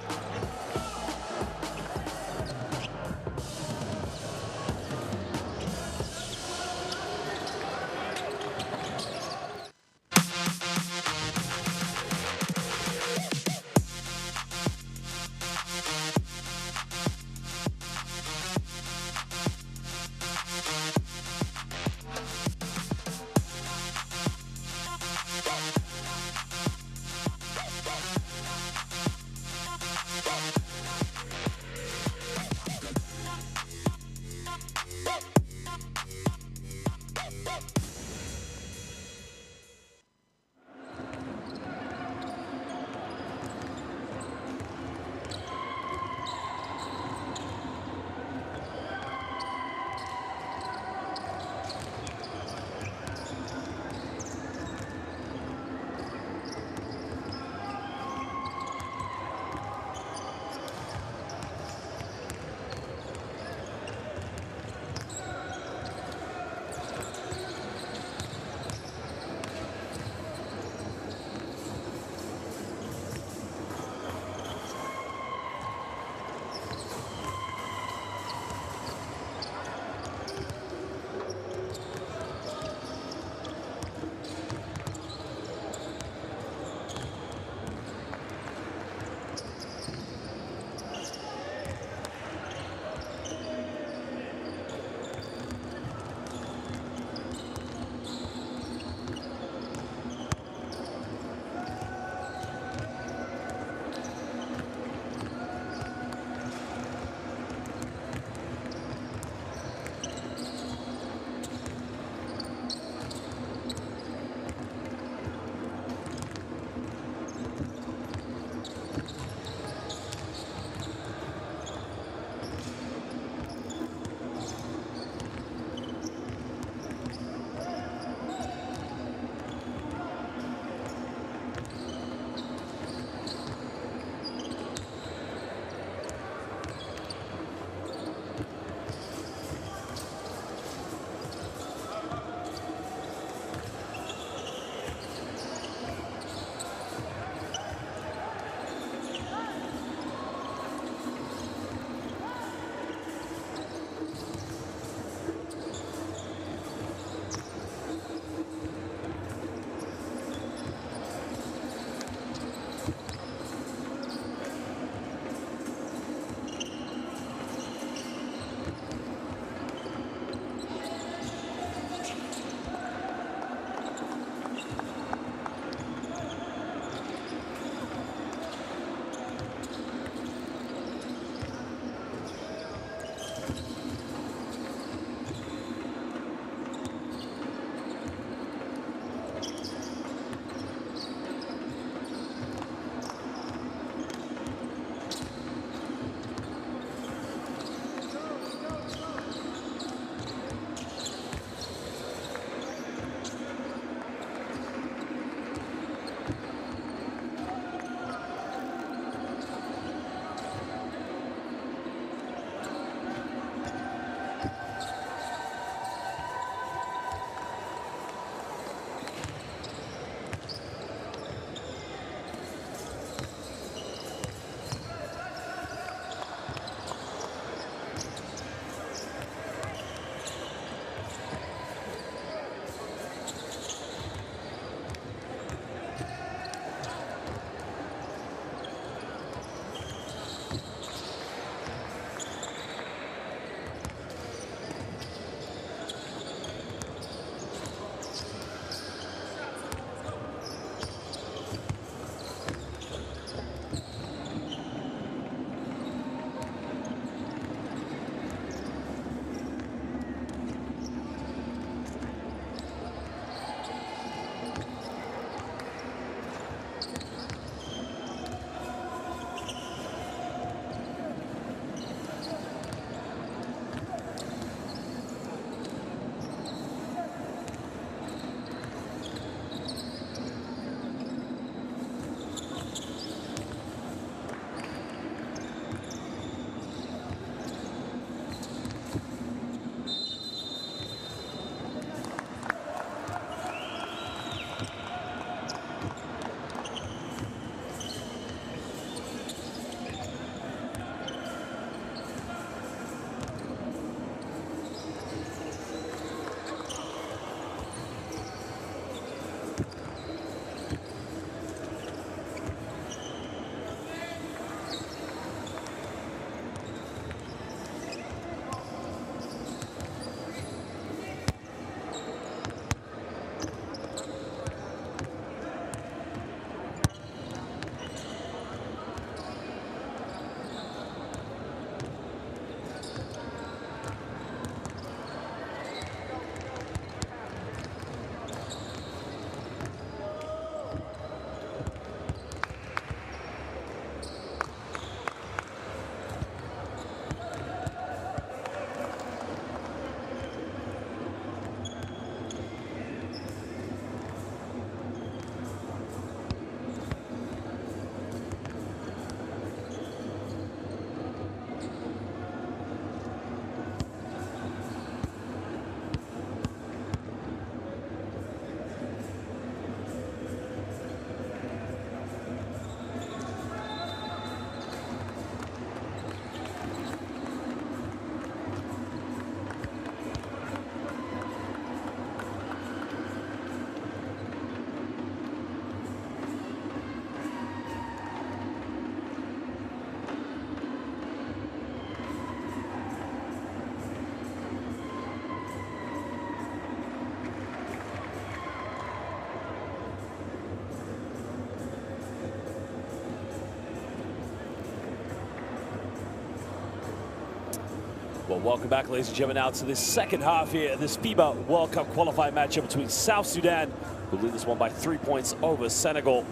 Well, welcome back, ladies and gentlemen, now to this second half here, this FIBA World Cup qualifying matchup between South Sudan, who lead this one by 3 points over Senegal.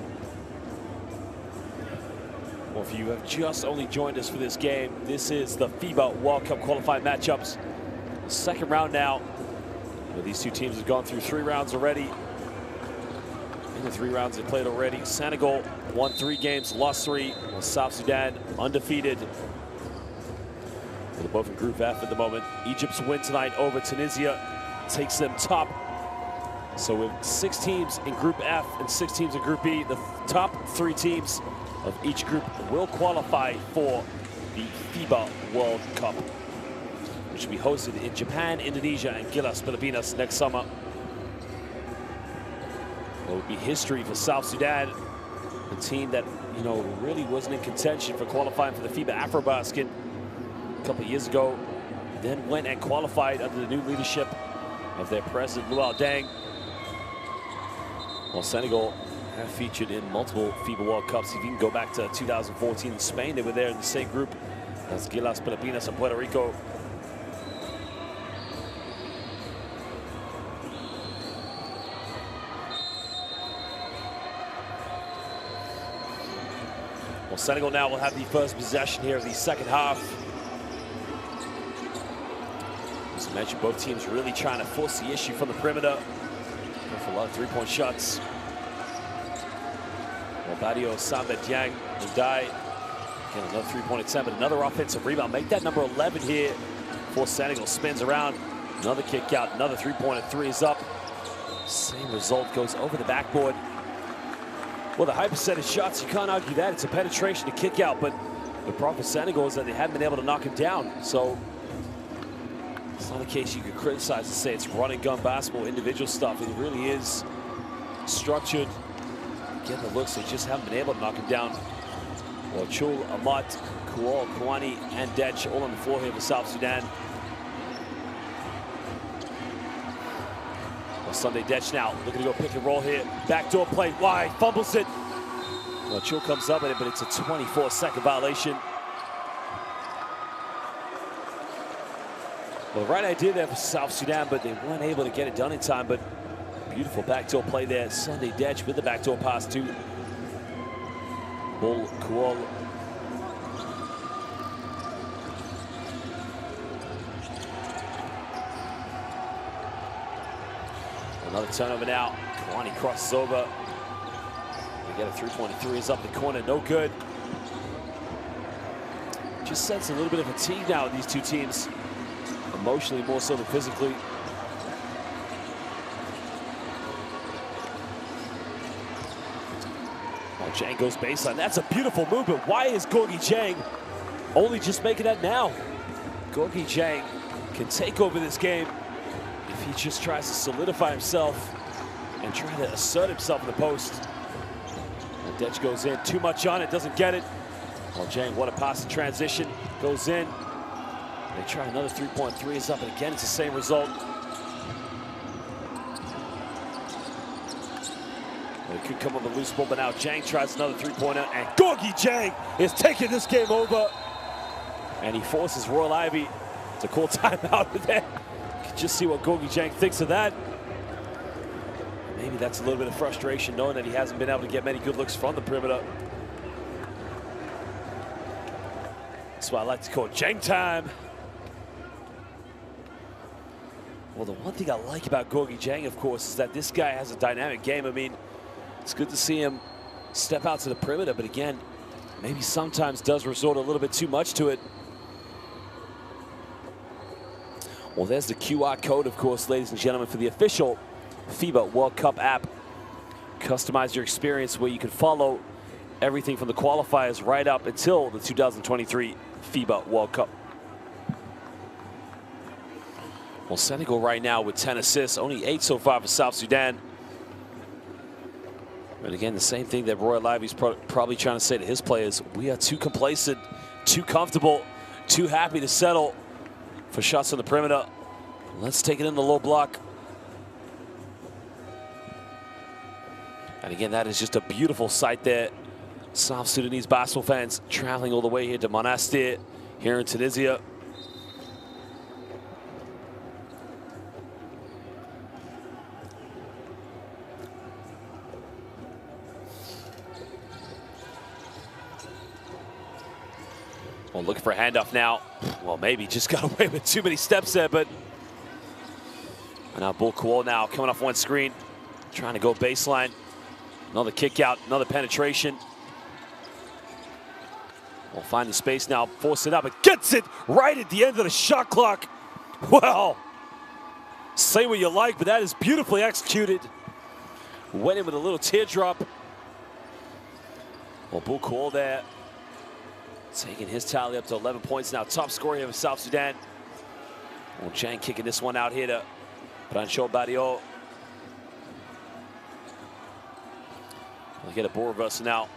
Well, if you have just only joined us for this game, this is the FIBA World Cup qualifying matchups. Second round now, where these two teams have gone through 3 rounds already. In the 3 rounds they played already, Senegal won 3 games, lost 3, while South Sudan undefeated. They're both in Group F at the moment. Egypt's win tonight over Tunisia takes them top. So with 6 teams in Group F and 6 teams in Group E, the top 3 teams of each group will qualify for the FIBA World Cup, which will be hosted in Japan, Indonesia, and Gilas, Filipinas next summer. It would be history for South Sudan, a team that, you know, really wasn't in contention for qualifying for the FIBA Afrobasket a couple of years ago, then went and qualified under the new leadership of their president, Luau Deng. While Senegal have featured in multiple FIBA World Cups. If you can go back to 2014 in Spain, they were there in the same group as Gilas, Filipinas, and Puerto Rico. Well, Senegal now will have the first possession here of the second half. As I mentioned, both teams really trying to force the issue from the perimeter. Going for a lot of 3-point shots. Well, Badio, Samba, Dieng, Ndai. Again, another 3-point attempt, but another offensive rebound. Make that number 11 here for Senegal. Spins around, another kick out, another 3-pointer, 3 is up. Same result, goes over the backboard. Well, the high percentage shots, you can't argue that. It's a penetration to kick out, but the problem for Senegal is that they haven't been able to knock him down. So it's not a case you could criticize and say it's run and gun basketball, individual stuff. It really is structured. Getting the looks, they just haven't been able to knock him down. Well, Chul, Amat, Kual, Kouani, and Dech all on the floor here for South Sudan. Well, Sunday Dech now looking to go pick and roll here. Backdoor play wide, fumbles it. Well, Chul comes up with it, but it's a 24-second violation. Well, the right idea there for South Sudan, but they weren't able to get it done in time. But beautiful backdoor play there. Sunday Dech with the backdoor pass to Bull Kual. Another turnover now. Kouani crosses over. They get a 3-pointer, 3 is up the corner, no good. Just sense a little bit of fatigue now with these two teams. Emotionally more so than physically. Oh, Jang goes baseline. That's a beautiful move, but why is Gorgui Dieng only just making that now? Gorgui Dieng can take over this game if he just tries to solidify himself and try to assert himself in the post. And Dech goes in, too much on it, doesn't get it. Oh, Dieng, what a pass in transition, goes in. They try another 3-point, 3 is up, and again, it's the same result. Well, he could come on the loose ball, but now Dieng tries another 3-pointer, and Gorgui Dieng is taking this game over. And he forces Royal Ivy to call timeout with that. You can just see what Gorgui Dieng thinks of that. Maybe that's a little bit of frustration, knowing that he hasn't been able to get many good looks from the perimeter. That's why I like to call it Dieng time. Well, the one thing I like about Gorgui Dieng, of course, is that this guy has a dynamic game. I mean, it's good to see him step out to the perimeter, but again, maybe sometimes does resort a little bit too much to it. Well, there's the QR code, of course, ladies and gentlemen, for the official FIBA World Cup app. Customize your experience where you can follow everything from the qualifiers right up until the 2023 FIBA World Cup. Well, Senegal right now with 10 assists, only 8 so far for South Sudan. But again, the same thing that Royal Ivy's probably trying to say to his players: we are too complacent, too comfortable, too happy to settle for shots on the perimeter. Let's take it in the low block. And again, that is just a beautiful sight there. South Sudanese basketball fans traveling all the way here to Monastir here in Tunisia. Well, looking for a handoff now. Well, maybe just got away with too many steps there, but now Mccoy now coming off one screen, trying to go baseline. Another kick out, another penetration. We'll find the space now, force it up, and gets it right at the end of the shot clock. Well, say what you like, but that is beautifully executed. Went in with a little teardrop. Well, Mccoy there, taking his tally up to 11 points now. Top scorer here for South Sudan. Well, Chang kicking this one out here to Brancho Barrio. We'll get a ball reversal now.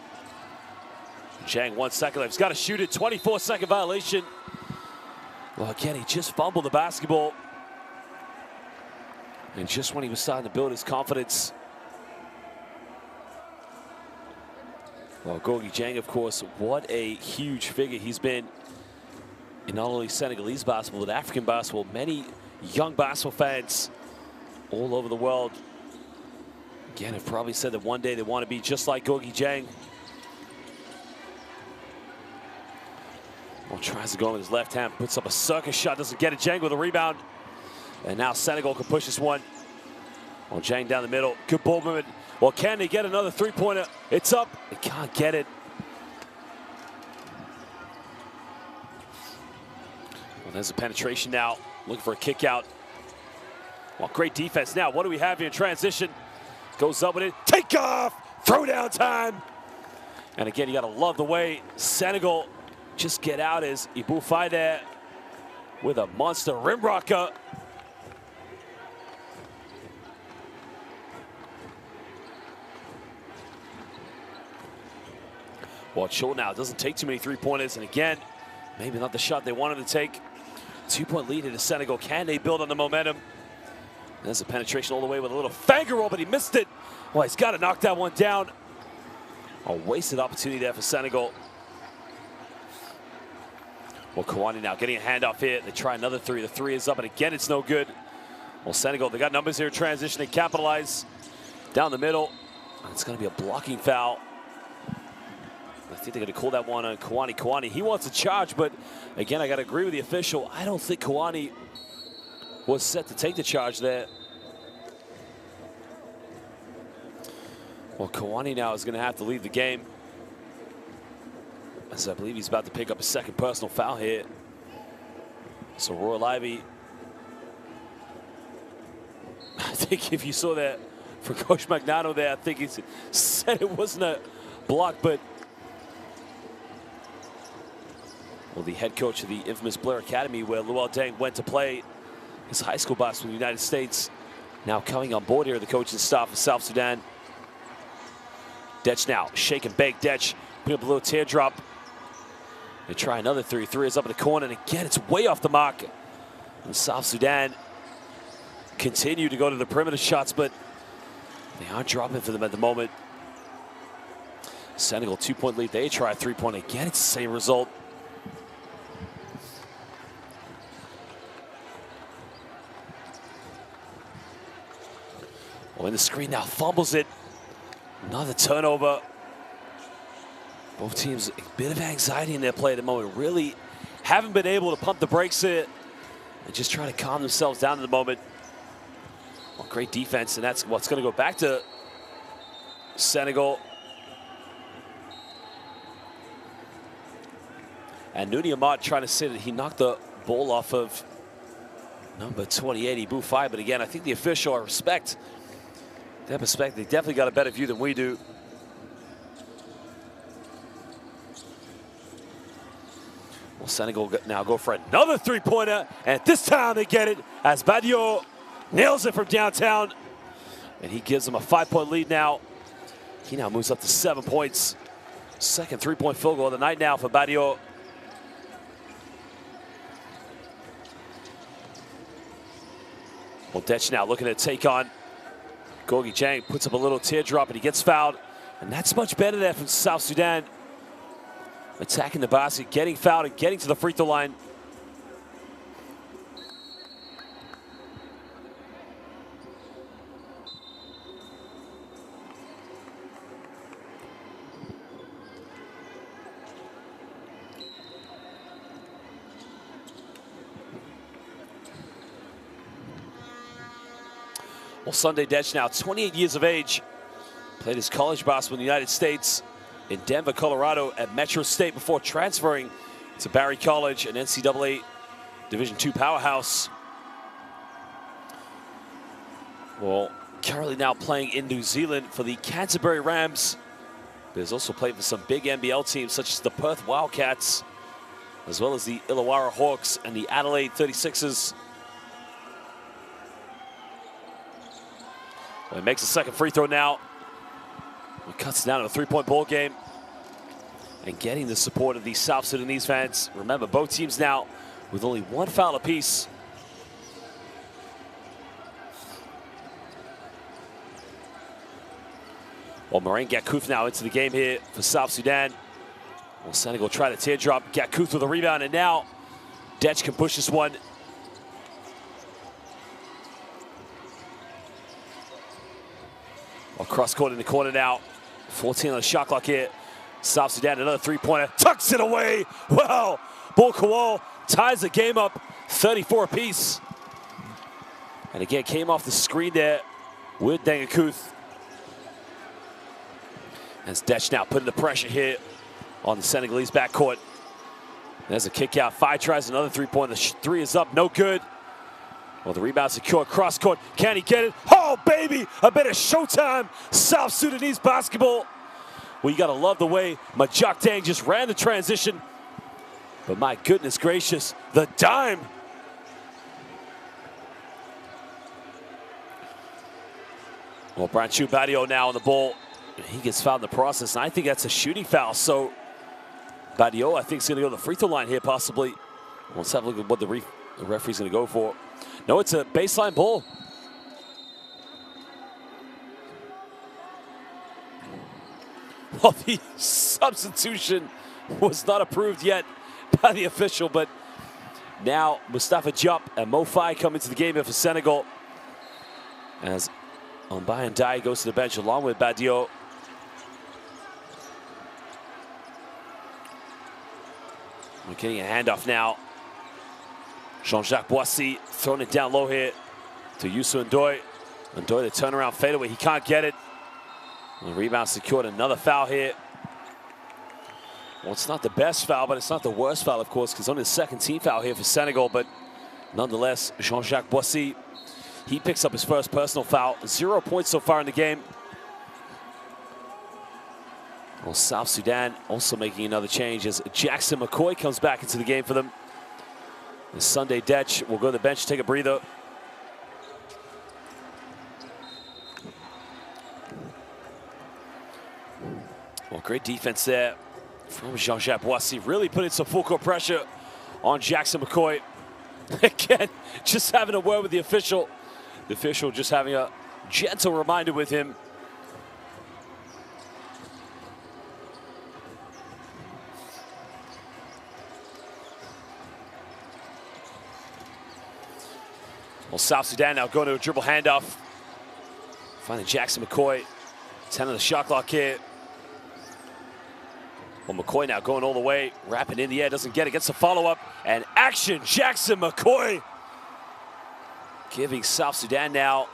Chang 1 second left. He's got to shoot it. 24-second violation. Well, again, he just fumbled the basketball. And just when he was starting to build his confidence. Well, Gorgui Dieng, of course, what a huge figure he's been in not only Senegalese basketball, but African basketball. Many young basketball fans all over the world, again, have probably said that one day they want to be just like Gorgui Dieng. Well, tries to go with his left hand, puts up a circus shot, doesn't get it. Dieng with a rebound. And now Senegal can push this one. Well, Dieng down the middle, good ball movement. Well, can they get another three-pointer? It's up, they can't get it. Well, there's a penetration now, looking for a kick out. Well, great defense now. What do we have here in transition? Goes up with it, take off, throw down time. And again, you gotta love the way Senegal just get out as Ibufai there with a monster rim rocker. Well, Cho now doesn't take too many three-pointers, and again, maybe not the shot they wanted to take. 2-point lead into Senegal. Can they build on the momentum? There's a penetration all the way with a little finger roll, but he missed it. Well, he's got to knock that one down. A wasted opportunity there for Senegal. Well, Kawani now getting a handoff here. They try another three. The three is up, and again, it's no good. Well, Senegal, they got numbers here in transition. They capitalize down the middle. It's going to be a blocking foul. I think they're going to call that one on Kawani. Kawani, he wants a charge, but again, I got to agree with the official. I don't think Kawani was set to take the charge there. Well, Kawani now is going to have to leave the game, as I believe he's about to pick up a second personal foul here. So Royal Ivy, I think if you saw that for Coach Magnano there, I think he said it wasn't a block, but well, the head coach of the infamous Blair Academy, where Luol Deng went to play his high school basketball in the United States, now coming on board here, the coaching staff of South Sudan. Detch now, shake and bake. Detch putting up a little teardrop. They try another three. Three is up in the corner, and again, it's way off the mark. And South Sudan continue to go to the perimeter shots, but they aren't dropping for them at the moment. Senegal 2-point lead. They try a three-point. Again, it's the same result. Well, in the screen now, fumbles it. Another turnover. Both teams, a bit of anxiety in their play at the moment. Really haven't been able to pump the brakes here and just try to calm themselves down at the moment. Well, great defense, and that's what's going to go back to Senegal. And Nuni Ahmad trying to say that he knocked the ball off of number 28, Ibufai. But again, I think the official, I respect their perspective. They definitely got a better view than we do. Well, Senegal now go for another three-pointer, and this time they get it as Badio nails it from downtown, and he gives them a 5-point lead now. He now moves up to 7 points. Second three-point field goal of the night now for Badio. Well, Detch now looking to take on Gorgui Dieng, puts up a little teardrop, and he gets fouled. And that's much better there from South Sudan. Attacking the basket, getting fouled, and getting to the free throw line. Well, Sunday Dech, now 28 years of age, played his college basketball in the United States in Denver, Colorado at Metro State before transferring to Barry College, an NCAA Division II powerhouse. Well, currently now playing in New Zealand for the Canterbury Rams. But he's also played for some big NBL teams such as the Perth Wildcats, as well as the Illawarra Hawks and the Adelaide 36ers. Well, he makes a second free throw now. He cuts it down to a three-point ball game. And getting the support of these South Sudanese fans. Remember, both teams now with only one foul apiece. Well, Moraine Gakouf now into the game here for South Sudan. Well, Senegal try to teardrop. Gakouf with a rebound, and now Dech can push this one. Well, cross court in the corner now. 14 on the shot clock here. South Sudan, another three-pointer, tucks it away. Well, Mccoy ties the game up, 34 apiece. And again, came off the screen there with Gakouf. As Dech now putting the pressure here on the Senegalese backcourt. There's a kick out, 5 tries, another three-pointer. The three is up, no good. Well, the rebound secure, cross court. Can he get it? Oh, baby, a bit of showtime. South Sudanese basketball. Well, you got to love the way Mccoy just ran the transition. But my goodness gracious, the dime. Well, Branchu Badio now on the ball. He gets fouled in the process, and I think that's a shooting foul. So Badio, I think, is going to go to the free throw line here, possibly. Let's have a look at what the referee's going to go for. No, it's a baseline ball. Well, the substitution was not approved yet by the official, but now Mustafa Diop and Mccoy come into the game here for Senegal. As Mbaye Ndiaye goes to the bench along with Badio. We're getting a handoff now. Jean-Jacques Boissy throwing it down low here to Youssou Ndoye. Ndoye, the turnaround fadeaway, he can't get it. And the rebound secured, another foul here. Well, it's not the best foul, but it's not the worst foul, of course, because only the second team foul here for Senegal. But nonetheless, Jean-Jacques Boissy, he picks up his first personal foul. 0 points so far in the game. Well, South Sudan also making another change as Jackson Mccoy comes back into the game for them. And Sunday Dech will go to the bench, take a breather. Well, great defense there from Jean-Jacques Boissy. Really putting some full court pressure on Jackson Mccoy. Again, just having a word with the official. The official just having a gentle reminder with him. Well, South Sudan now going to a dribble handoff. Finding Jackson Mccoy. 10 on the shot clock here. Well, Mccoy now going all the way. Wrapping in the air, doesn't get it. Gets the follow-up. And action, Jackson Mccoy. Giving South Sudan now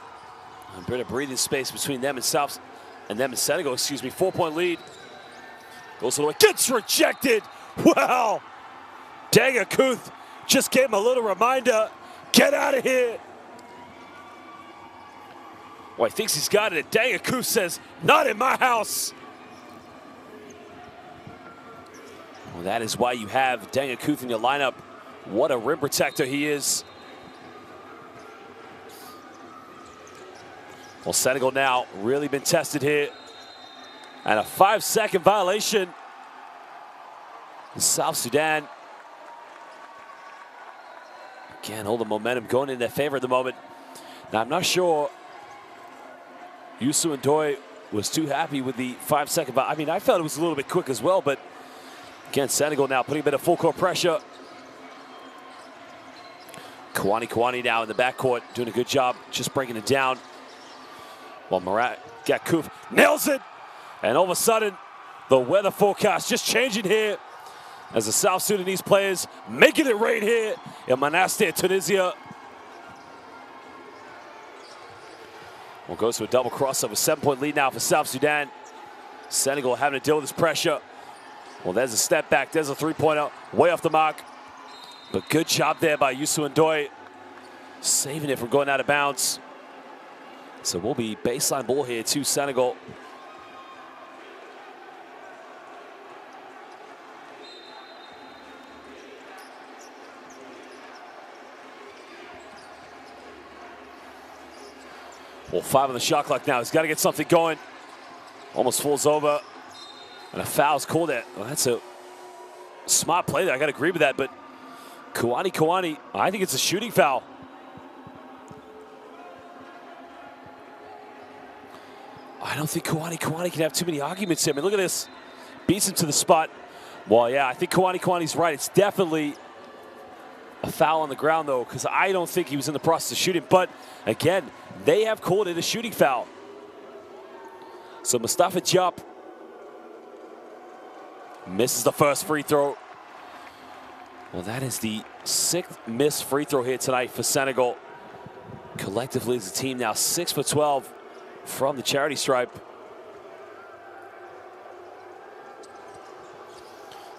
a bit of breathing space between them and Senegal, excuse me. 4-point lead. Goes all the way, gets rejected. Wow. Gakouf just gave him a little reminder. Get out of here. Well, he thinks he's got it. Gakouf says, not in my house. Well, that is why you have Gakouf in your lineup. What a rim protector he is. Well, Senegal now really been tested here. And a 5-second violation. South Sudan. Again, all the momentum going in their favor at the moment. Now, I'm not sure Youssou Ndoye was too happy with the 5-second violation. I mean, I felt it was a little bit quick as well, but again, Senegal now putting a bit of full court pressure. Kwani now in the backcourt doing a good job just breaking it down. Well, Gakouf nails it. And all of a sudden, the weather forecast just changing here as the South Sudanese players making it rain here in Monastir, Tunisia. Well, goes to a double crossover. 7-point lead now for South Sudan. Senegal having to deal with this pressure. Well, there's a step back. There's a three-pointer. Way off the mark. But good job there by Youssou N'Doye, saving it from going out of bounds. So we'll be baseline ball here to Senegal. Well, 5 on the shot clock now. He's got to get something going. Almost falls over. And a foul's called there. Well, that's a smart play there. I got to agree with that. But Kawani, I think it's a shooting foul. I don't think Kawani can have too many arguments here. I mean, look at this. Beats him to the spot. Well, yeah, I think Kawani's right. It's definitely a foul on the ground, though, because I don't think he was in the process of shooting. But, again, they have called it a shooting foul. So Mustafa Diop misses the first free throw. Well, that is the 6th missed free throw here tonight for Senegal. Collectively, as a team now 6 for 12 from the charity stripe.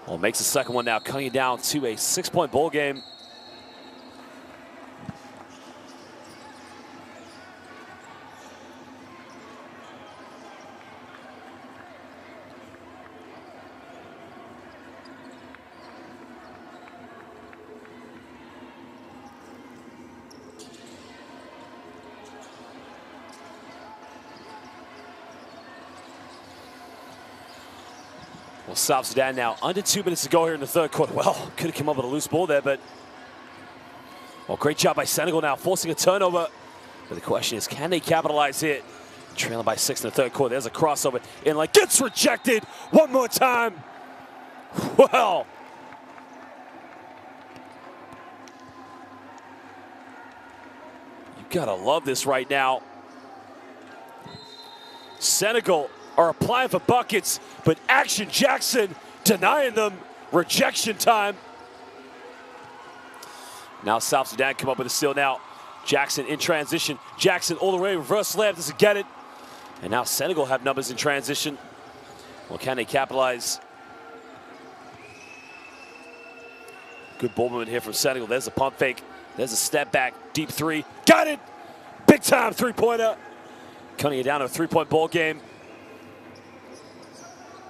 Well, makes the second one now, cutting it down to a 6-point ball game. Well, South Sudan now under 2 minutes to go here in the third quarter. Well, could have come up with a loose ball there, but well, great job by Senegal now, forcing a turnover. But the question is, can they capitalize here? Trailing by 6 in the third quarter. There's a crossover. In like gets rejected one more time. Well. You gotta love this right now. Senegal are applying for buckets, but Action Jackson denying them. Rejection time. Now South Sudan come up with a steal now. Jackson in transition. Jackson all the way, reverse slam, doesn't get it. And now Senegal have numbers in transition. Well, can they capitalize? Good ball movement here from Senegal. There's a pump fake. There's a step back, deep three. Got it! Big time three-pointer. Cutting it down to a 3-point ball game.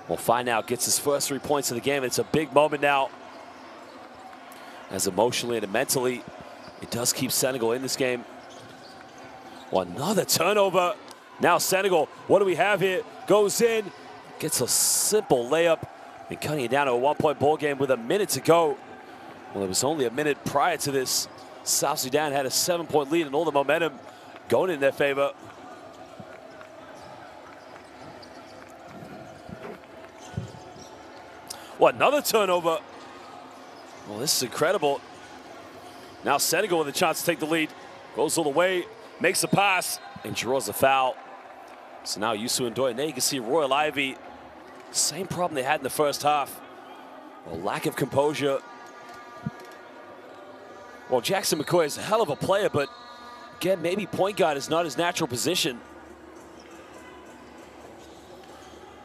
Well, Fine now gets his first 3 points of the game. It's a big moment now. As emotionally and mentally, it does keep Senegal in this game. Well, another turnover. Now Senegal, what do we have here? Goes in, gets a simple layup, and cutting it down to a 1-point ball game with a minute to go. Well, it was only a minute prior to this. South Sudan had a 7-point lead and all the momentum going in their favor. Well, another turnover. Well, this is incredible. Now Senegal with a chance to take the lead. Goes all the way, makes a pass, and draws a foul. So now Youssou N'Doye, and there you can see Royal Ivy. Same problem they had in the first half. A lack of composure. Well, Jackson Mccoy is a hell of a player, but again, maybe point guard is not his natural position.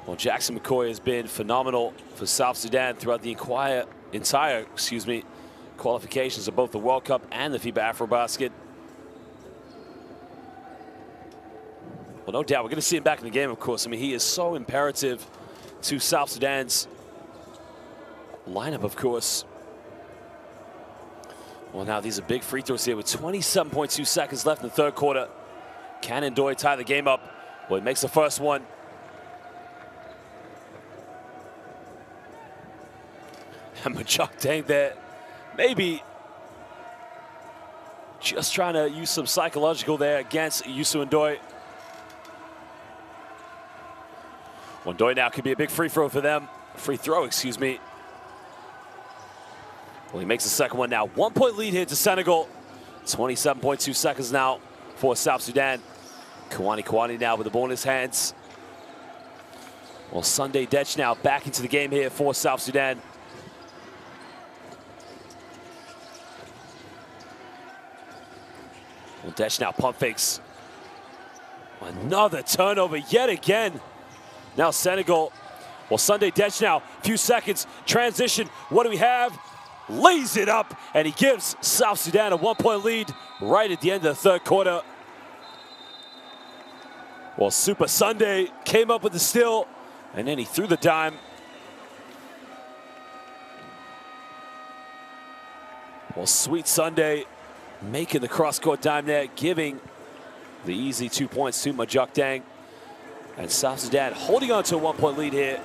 Well, Jackson Mccoy has been phenomenal for South Sudan throughout the entire qualifications of both the World Cup and the FIBA AfroBasket. Well, no doubt, we're going to see him back in the game, of course. I mean, he is so imperative to South Sudan's lineup, of course. Well, now these are big free throws here with 27.2 seconds left in the third quarter. Can N'Doye tie the game up? Well, he makes the first one. And Mccoy there, maybe just trying to use some psychological there against Youssou N'Doye. N'Doye now could be a big free throw for them. Free throw, excuse me. Well, he makes the second one now. 1-point lead here to Senegal. 27.2 seconds now for South Sudan. Kawani now with the ball in his hands. Well, Sunday Dech now back into the game here for South Sudan. Well, Dech now pump fakes. Another turnover yet again. Now Senegal. Well, Sunday Dech now, few seconds, transition. What do we have? Lays it up, and he gives South Sudan a 1-point lead right at the end of the third quarter. Well, Super Sunday came up with the steal, and then he threw the dime. Well, Sweet Sunday making the cross-court dime there, giving the easy 2 points to Mccoy. And South Sudan holding on to a 1-point lead here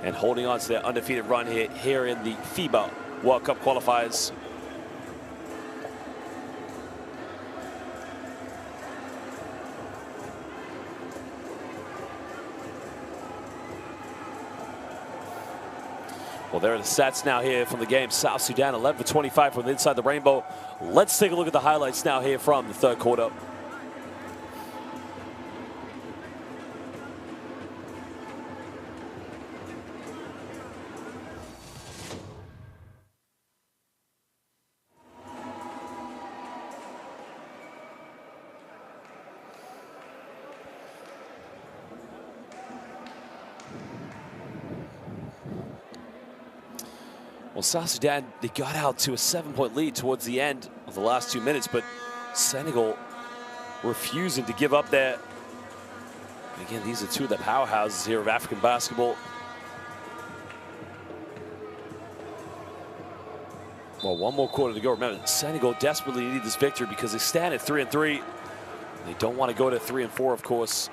and holding on to their undefeated run here in the FIBA World Cup qualifiers. Well, there are the stats now here from the game. South Sudan 11 for 25 from inside the rainbow. Let's take a look at the highlights now here from the third quarter. Well, South Sudan, they got out to a 7-point lead towards the end of the last 2 minutes, but Senegal refusing to give up there. Again, these are two of the powerhouses here of African basketball. Well, one more quarter to go. Remember, Senegal desperately need this victory because they stand at 3-3. They don't want to go to 3-4, of course.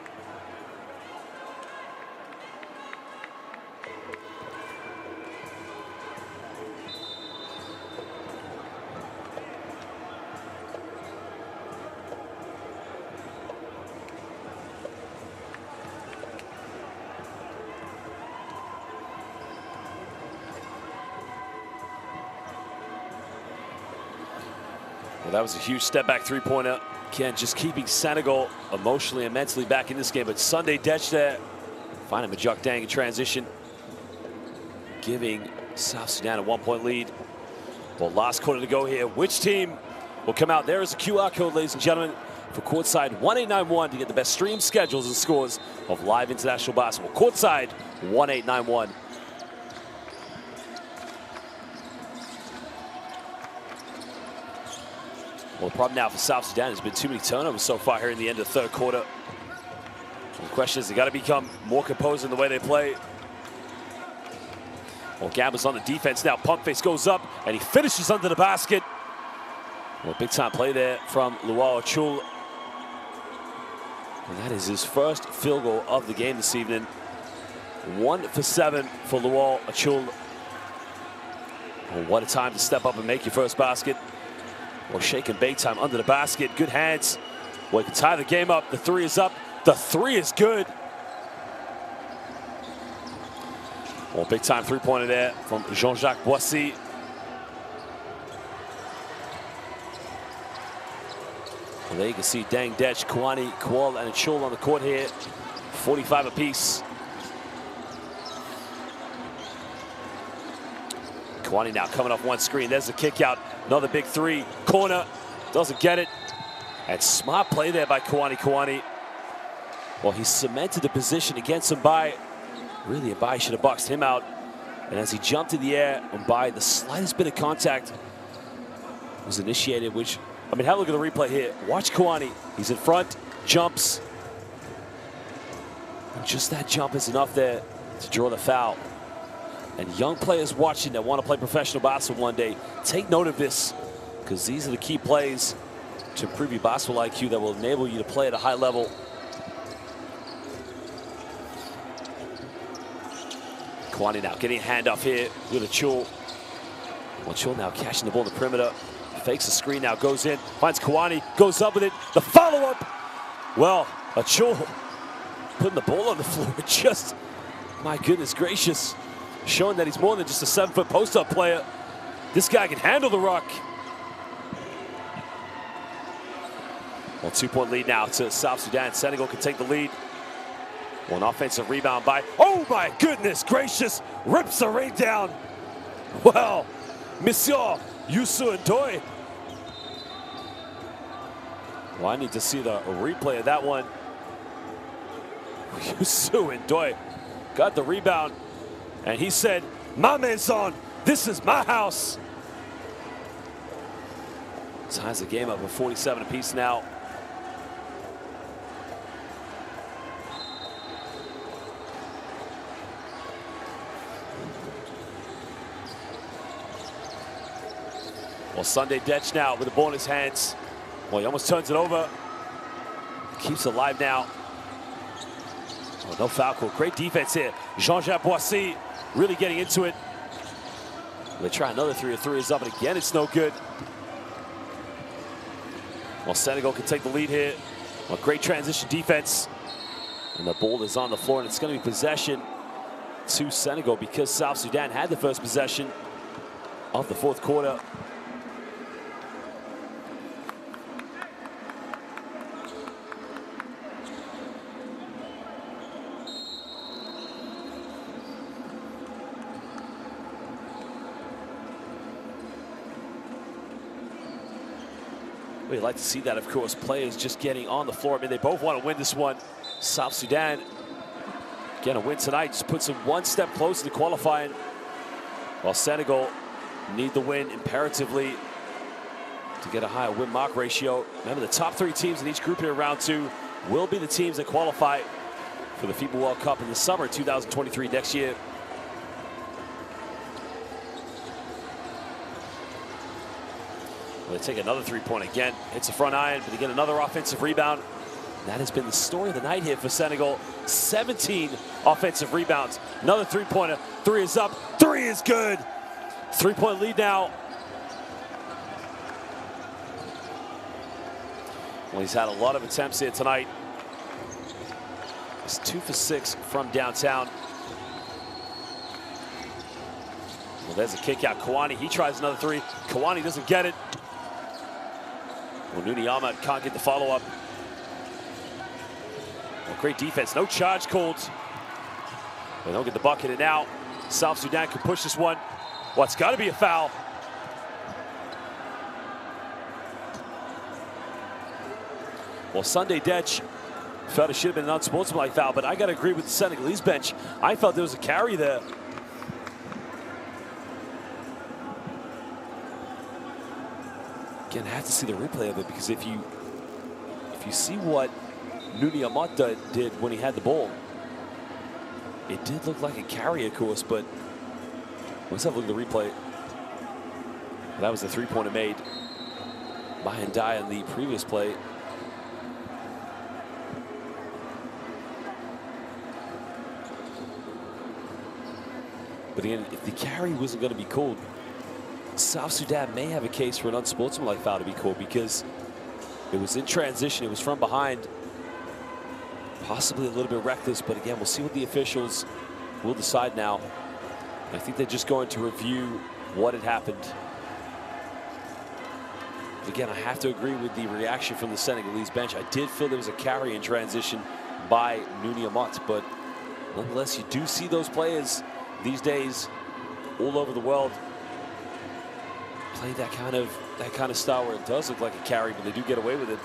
Well, that was a huge step back three-pointer. Again, just keeping Senegal emotionally and mentally back in this game. But Sunday Dech there, finding Mccoy in transition, giving South Sudan a 1-point lead. Well, last quarter to go here. Which team will come out? There is a QR code, ladies and gentlemen, for Courtside 1891 to get the best stream schedules and scores of live international basketball. Courtside 1891. Well, the problem now for South Sudan has been too many turnovers so far here in the end of the third quarter. The question is, they got to become more composed in the way they play. Well, Gamba's on the defense now. Pump face goes up, and he finishes under the basket. Well, big time play there from Luau Achul. And that is his first field goal of the game this evening. 1 for 7 for Luau Achul. Well, what a time to step up and make your first basket. Well, shake and bake time under the basket. Good hands. Well, he can tie the game up. The three is up. The three is good. Well, big time three-pointer there from Jean-Jacques Boissy. Well, there you can see Dang Dech, Kouani, Kwal, and Achul on the court here. 45 apiece. Kouani now coming off one screen. There's the kick out. Another big three. Corner. Doesn't get it. And smart play there by Kouani. Well, he cemented the position against Mbai. Really, Mbai should have boxed him out. And as he jumped in the air, Mbai, the slightest bit of contact was initiated, which, I mean, have a look at the replay here. Watch Kouani. He's in front, jumps. And just that jump is enough there to draw the foul. And young players watching that want to play professional basketball one day, take note of this, because these are the key plays to improve your basketball IQ that will enable you to play at a high level. Kouani now getting a handoff here with Achul. Achul now catching the ball in the perimeter. Fakes the screen now, goes in, finds Kouani, goes up with it. The follow-up. Well, Achul putting the ball on the floor. Just, my goodness gracious. Showing that he's more than just a 7-foot post-up player. This guy can handle the rock. Well, 2-point lead now to South Sudan. Senegal can take the lead. One offensive rebound by, oh my goodness gracious, rips the ring down. Well, Monsieur Youssou Ndoye. Well, I need to see the replay of that one. Yusu Ndoye got the rebound, and he said, "My maison, this is my house." Ties the game up with 47 apiece now. Well, Sunday Detch now with the ball in his hands. Well, he almost turns it over. Keeps it alive now. Oh, no foul call. Great defense here. Jean-Jacques Boissy really getting into it. They try another three. A three is up, and again, it's no good. Well, Senegal can take the lead here. Well, great transition defense. And the ball is on the floor, and it's going to be possession to Senegal because South Sudan had the first possession of the fourth quarter. We'd like to see that, of course, players just getting on the floor. I mean, they both want to win this one. South Sudan, again, a win tonight just puts them one step closer to qualifying, while Senegal need the win imperatively to get a higher win-mark ratio. Remember, the top three teams in each group here in round two will be the teams that qualify for the FIBA World Cup in the summer 2023 next year. They take another three-point again. Hits the front iron, but they get another offensive rebound. That has been the story of the night here for Senegal. 17 offensive rebounds. Another three-pointer. Three is up. Three is good. Three-point lead now. Well, he's had a lot of attempts here tonight. He's 2 for 6 from downtown. Well, there's a kick out. Kawani, he tries another three. Kawani doesn't get it. Well, Nuni Ahmad can't get the follow-up. Well, great defense. No charge called. They don't get the bucket, and now South Sudan can push this one. Well, it's got to be a foul. Well, Sunday Detch felt it should have been an unsportsmanlike foul, but I got to agree with the Senegalese bench. I felt there was a carry there. Again, I have to see the replay of it, because if you see what Nuni Ahmad did when he had the ball, it did look like a carry, of course, but let's have a look at the replay. That was the three-pointer made by Ndai in the previous play. But again, if the carry wasn't going to be called, South Sudan may have a case for an unsportsmanlike foul to be called, because it was in transition, it was from behind, possibly a little bit reckless, but again, we'll see what the officials will decide now. I think they're just going to review what had happened. But again, I have to agree with the reaction from the Senegalese bench. I did feel there was a carry in transition by Nuni Ahmad, but nonetheless, you do see those players these days all over the world play that kind of style where it does look like a carry, but they do get away with it.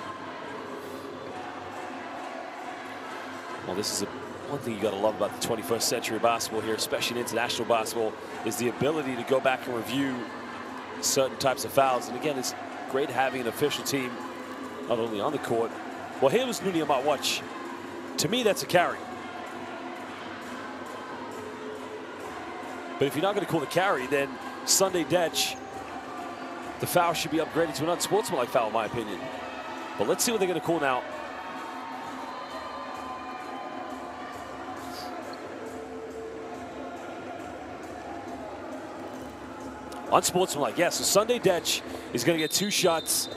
Well, this is one thing you got to love about the 21st century basketball here, especially in international basketball, is the ability to go back and review certain types of fouls. And again, it's great having an official team not only on the court. Well, here was Nuni Ahmad. Watch. To me, that's a carry. But if you're not going to call the carry, then Sunday Detch, the foul should be upgraded to an unsportsmanlike foul, in my opinion. But let's see what they're going to call now. Unsportsmanlike, yes. So Sunday Detch is going to get 2 shots,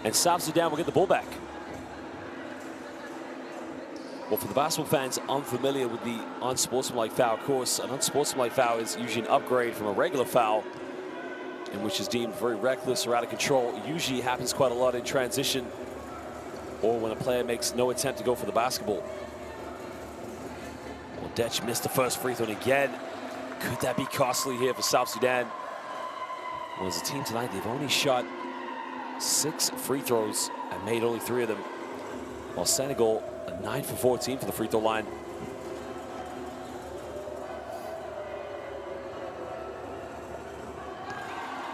and South Sudan will get the ball back. Well, for the basketball fans unfamiliar with the unsportsmanlike foul, of course, an unsportsmanlike foul is usually an upgrade from a regular foul, in which is deemed very reckless or out of control. It usually happens quite a lot in transition, or when a player makes no attempt to go for the basketball. Well, Detch missed the first free throw, and again, could that be costly here for South Sudan? Well, as a team tonight, they've only shot 6 free throws and made only 3 of them, while Senegal, a 9 for 14 for the free throw line.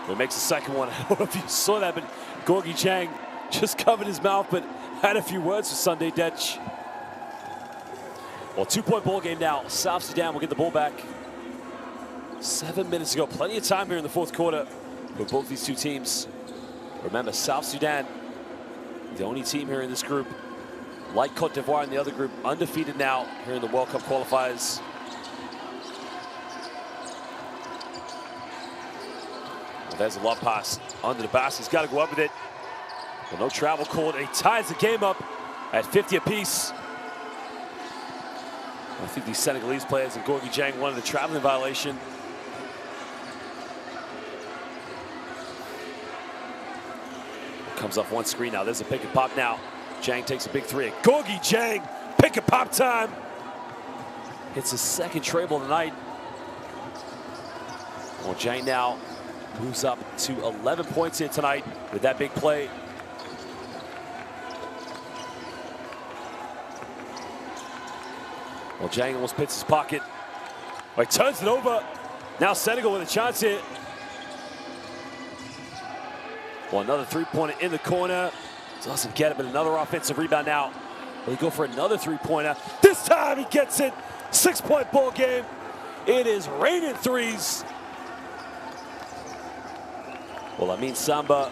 He makes the second one. I don't know if you saw that, but Gorgie Chang just covered his mouth, but had a few words for Sunday Detch. Well, 2-point ball game now. South Sudan will get the ball back. 7 minutes ago. Plenty of time here in the fourth quarter for both these two teams. Remember, South Sudan, the only team here in this group, like Cote d'Ivoire in the other group, undefeated now here in the World Cup qualifiers. Well, there's a lob pass under the basket. He's got to go up with it. Well, no travel called. And he ties the game up at 50 apiece. I think these Senegalese players and Gorgie Jang wanted a traveling violation. Comes off one screen now. There's a pick and pop now. Jang takes a big three. Gorgie Jang, pick and pop time. Hits his second treble of the night. Well, Jang now moves up to 11 points here tonight with that big play. Well, Jang almost pits his pocket. Well, he turns it over. Now Senegal with a chance here. Well, another three-pointer in the corner. Doesn't get it, but another offensive rebound now. Will he go for another three-pointer? This time he gets it. 6-point ball game. It is raining threes. Well, Amin Samba,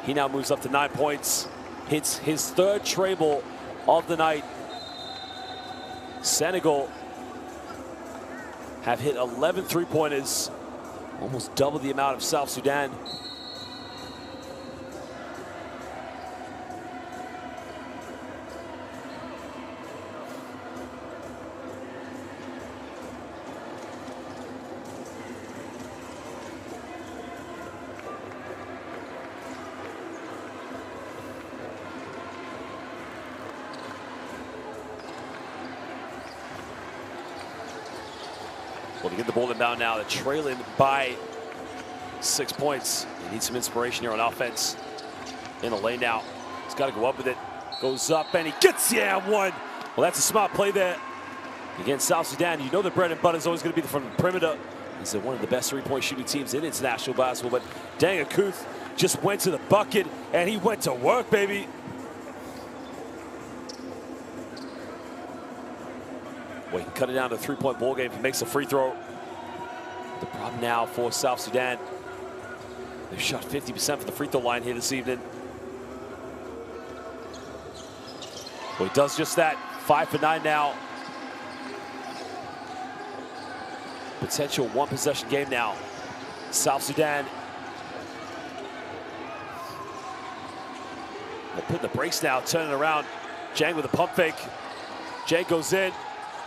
he now moves up to 9 points. Hits his third treble of the night. Senegal have hit 11 three-pointers, almost double the amount of South Sudan. Well, to get the ball inbound now, they're trailing by 6 points. They need some inspiration here on offense. In the lane now. He's got to go up with it. Goes up and he gets the and one. Well, that's a smart play there. Against South Sudan, you know the bread and butter is always going to be from the perimeter. He's one of the best three-point shooting teams in international basketball. But Dang Akuth just went to the bucket and he went to work, baby. Well, he can cut it down to a three-point ball game if he makes a free throw. The problem now for South Sudan, they've shot 50% from the free throw line here this evening. Well, he does just that. 5 for 9 now. Potential one-possession game now. South Sudan. They're putting the brakes now, turning around. Jang with a pump fake. Jang goes in.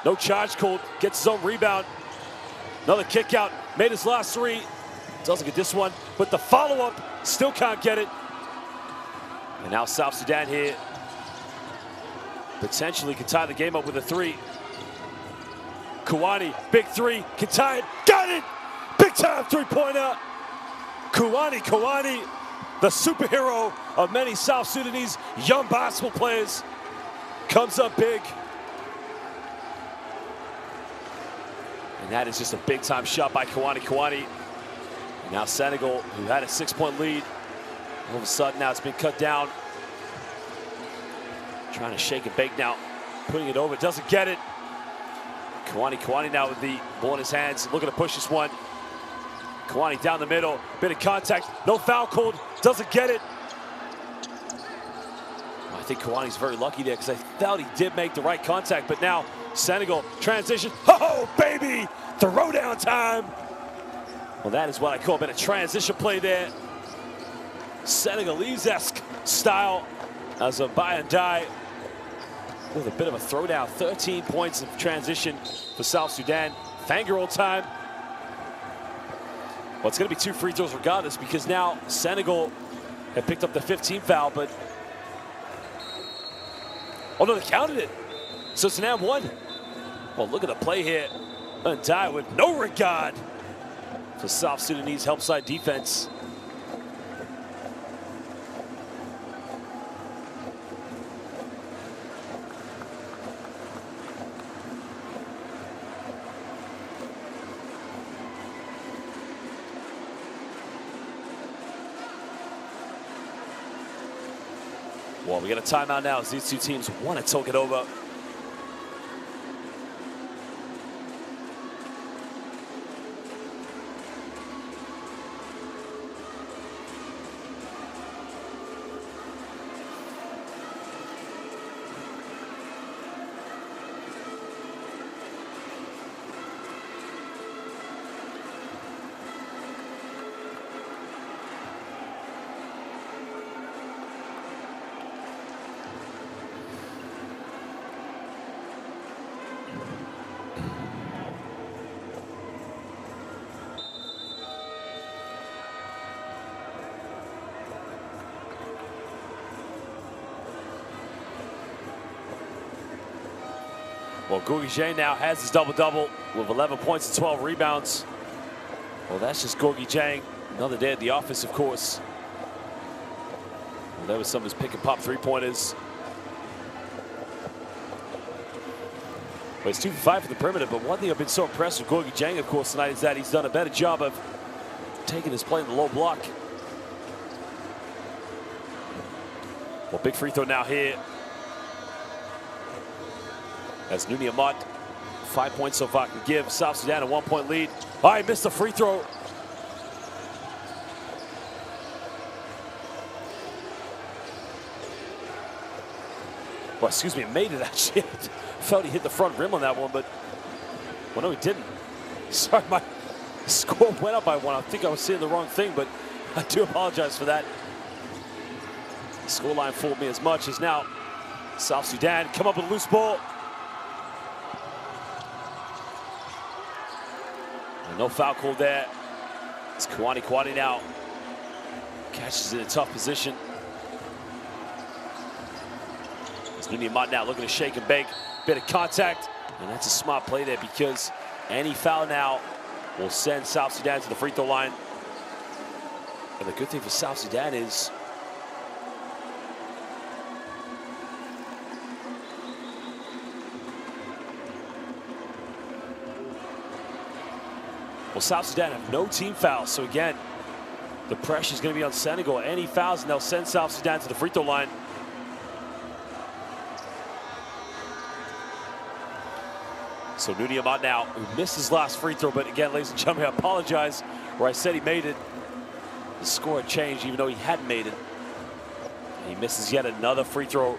No charge called, gets his own rebound. Another kick out, made his last three. Doesn't get this one, but the follow-up still can't get it. And now South Sudan here potentially could tie the game up with a three. Kouani, big three, can tie it, got it! Big time three-pointer. Kouani, the superhero of many South Sudanese young basketball players, comes up big. And that is just a big-time shot by Kouani. And now Senegal, who had a 6-point lead, all of a sudden now it's been cut down. Trying to shake and bake now, putting it over, doesn't get it. Kouani now with the ball in his hands, looking to push this one. Kouani down the middle, bit of contact, no foul called, doesn't get it. I think Kouani's very lucky there because I thought he did make the right contact, but now Senegal transition. Oh, baby! Throwdown time! Well, that is what I call a bit of transition play there. Senegalese-esque style as a buy and die with a bit of a throwdown. 13 points of transition for South Sudan. Fangirl time. Well, it's going to be 2 free throws regardless because now Senegal have picked up the 15th foul, but oh no, they counted it. So Sudan won. Well, look at the play here. Untie with no regard for South Sudanese help side defense. Well, we got a timeout now as these two teams want to talk it over. Well, Gorgui Dieng now has his double-double with 11 points and 12 rebounds. Well, that's just Gorgui Dieng. Another day at the office, of course. Well, there was some of his pick-and-pop three-pointers. Well, he's 2 for 5 for the perimeter, but one thing I've been so impressed with Gorgui Dieng, of course, tonight is that he's done a better job of taking his play in the low block. Well, big free throw now here. As Nuni Amat, 5 points so far, can give South Sudan a 1-point lead. Oh, he missed the free throw. Well, excuse me, made it actually. Felt he hit the front rim on that one, but well, no, he didn't. Sorry, my score went up by 1. I think I was seeing the wrong thing, but I do apologize for that. The scoreline fooled me as much as now South Sudan come up with a loose ball. No foul call there. It's Kwani now. Catches in a tough position. It's Nuni Amat now looking to shake and bake. Bit of contact. And that's a smart play there because any foul now will send South Sudan to the free throw line. And the good thing for South Sudan is well, South Sudan have no team fouls, so again, the pressure is going to be on Senegal. Any fouls, and they'll send South Sudan to the free throw line. So Nuni Amat now, who missed his last free throw, but again, ladies and gentlemen, I apologize where I said he made it. The score had changed, even though he hadn't made it. And he misses yet another free throw.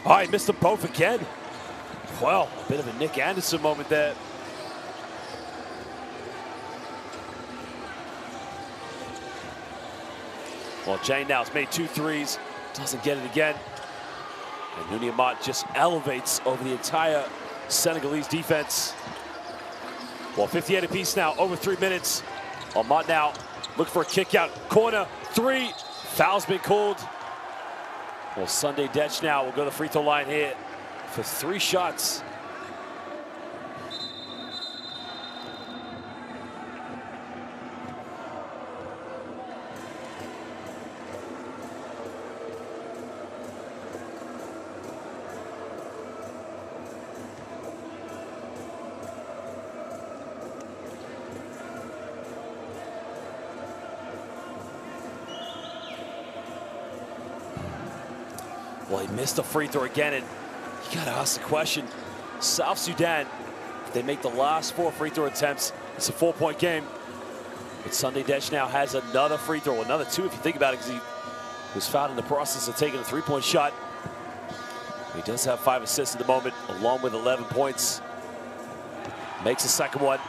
Oh, he missed them both again. Well, a bit of a Nick Anderson moment there. Well, Dieng now has made 2 threes, doesn't get it again. And Nuni Amat just elevates over the entire Senegalese defense. Well, 58 apiece now, over 3 minutes. Amat now looking for a kick out. Corner, 3, foul's been called. Well, Sunday Dech now will go to the free throw line here for 3 shots. Well, he missed the free throw again, and you gotta ask the question. South Sudan, if they make the last 4 free throw attempts, it's a 4-point game. But Sunday Dech now has another free throw, another 2 if you think about it, because he was fouled in the process of taking a 3-point shot. He does have 5 assists at the moment, along with 11 points. Makes the second one.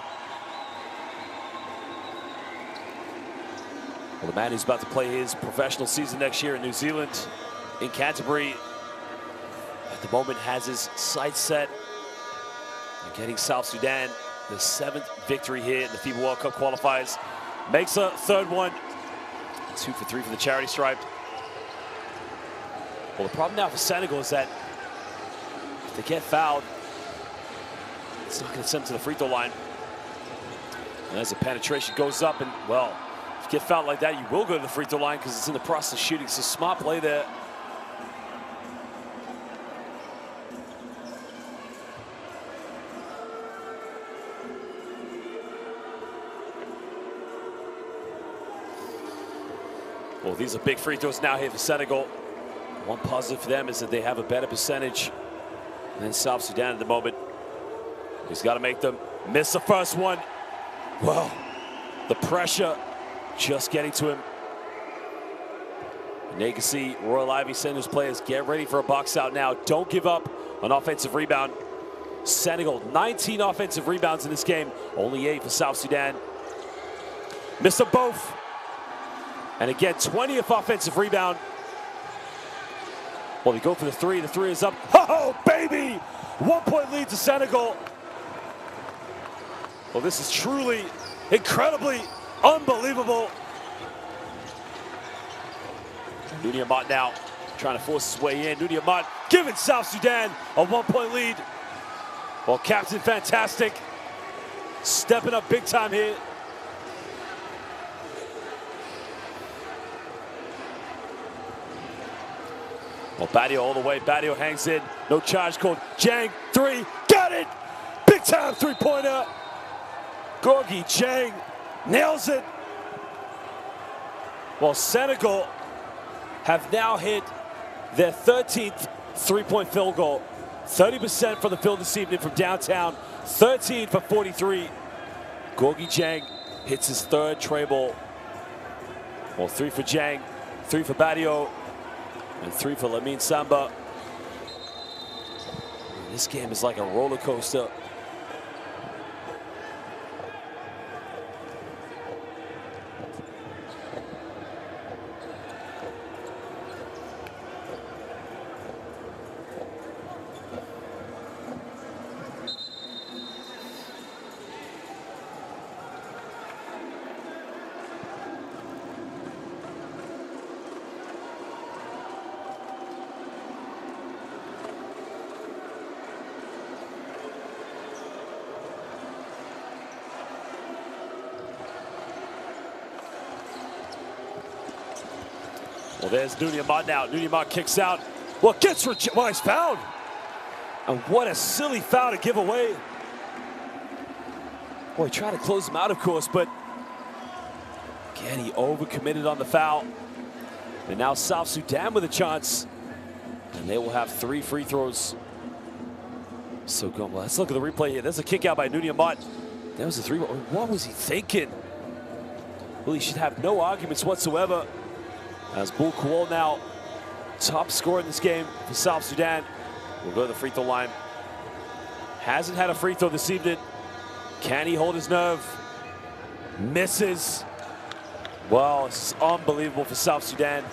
Well, the man who's about to play his professional season next year in New Zealand, in Canterbury, at the moment has his sights set on getting South Sudan the 7th victory here in the FIBA World Cup qualifiers. Makes a 3rd one. 2 for 3 for the charity stripe. Well, the problem now for Senegal is that if they get fouled, it's not going to send them to the free throw line. And as the penetration goes up, and well, if you get fouled like that, you will go to the free throw line because it's in the process of shooting. So smart play there. Well, these are big free throws now here for Senegal. One positive for them is that they have a better percentage than South Sudan at the moment. He's got to make them miss the first one. Well, the pressure just getting to him. And you can see Royal Ivy sending his players, get ready for a box out now. Don't give up an offensive rebound. Senegal, 19 offensive rebounds in this game, only 8 for South Sudan. Missed them both. And again, 20th offensive rebound. Well, they go for the three is up. Oh, baby! 1 point lead to Senegal. Well, this is truly, incredibly unbelievable. Nuni Amat now trying to force his way in. Nuni Amat giving South Sudan a 1 point lead. Well, Captain Fantastic stepping up big time here. Well, Badio all the way. Badio hangs in. No charge called. Jang, 3. Got it! Big time three-pointer. Gorgui Dieng nails it. Well, Senegal have now hit their 13th three-point field goal. 30% from the field this evening from downtown. 13 for 43. Gorgui Dieng hits his 3rd tray ball. Well, 3 for Dieng, 3 for Badio, and 3 for Lamine Samba. This game is like a roller coaster. Well, there's Nuni Amat now. Nuni Amat kicks out. Well, gets rejected. Well, he's fouled. And what a silly foul to give away. Boy, he tried to close him out, of course, but again, he overcommitted on the foul. And now South Sudan with a chance. And they will have 3 free throws. So good. Well, let's look at the replay here. There's a kick out by Nuni Amat. That was a 3. What was he thinking? Well, he should have no arguments whatsoever. As Bull Kuol now top scorer in this game for South Sudan. We'll go to the free throw line. Hasn't had a free throw this evening. Can he hold his nerve? Misses. Well, this is unbelievable for South Sudan.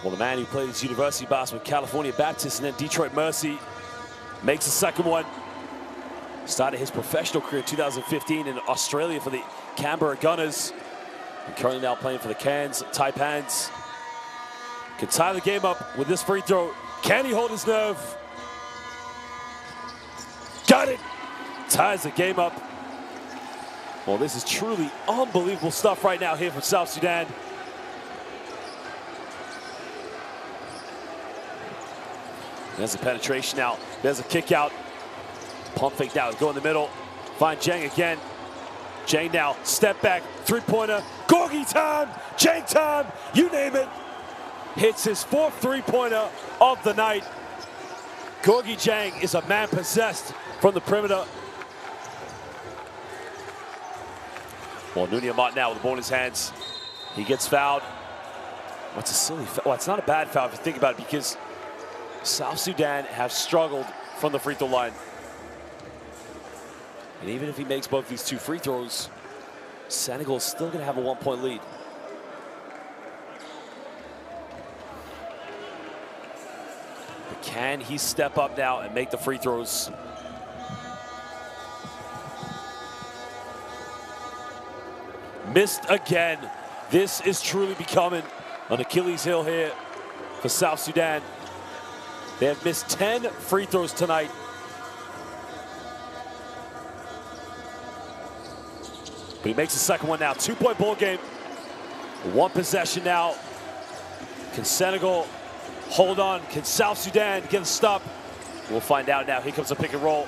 Well, the man who played his university basketball with California Baptist and then Detroit Mercy makes the second one. Started his professional career in 2015 in Australia for the Canberra Gunners. And currently now playing for the Cairns Taipans. Can tie the game up with this free throw. Can he hold his nerve? Got it. Ties the game up. Well, this is truly unbelievable stuff right now here from South Sudan. There's the penetration now. There's a kick out. Pump fake now, go in the middle. Find Dieng again. Dieng now, step back, 3-pointer. Gorgui time, Dieng time, you name it. Hits his 4th 3-pointer of the night. Gorgui Dieng is a man possessed from the perimeter. Well, Nuni Amat now with the ball in his hands. He gets fouled. What's a silly foul? Well, it's not a bad foul if you think about it, because South Sudan have struggled from the free throw line. And even if he makes both these 2 free throws, Senegal is still going to have a 1-point lead. But can he step up now and make the free throws? Missed again. This is truly becoming an Achilles heel here for South Sudan. They have missed 10 free throws tonight. But he makes the second one now. 2-point ball game. 1 possession now. Can Senegal hold on? Can South Sudan get a stop? We'll find out now. Here comes a pick and roll.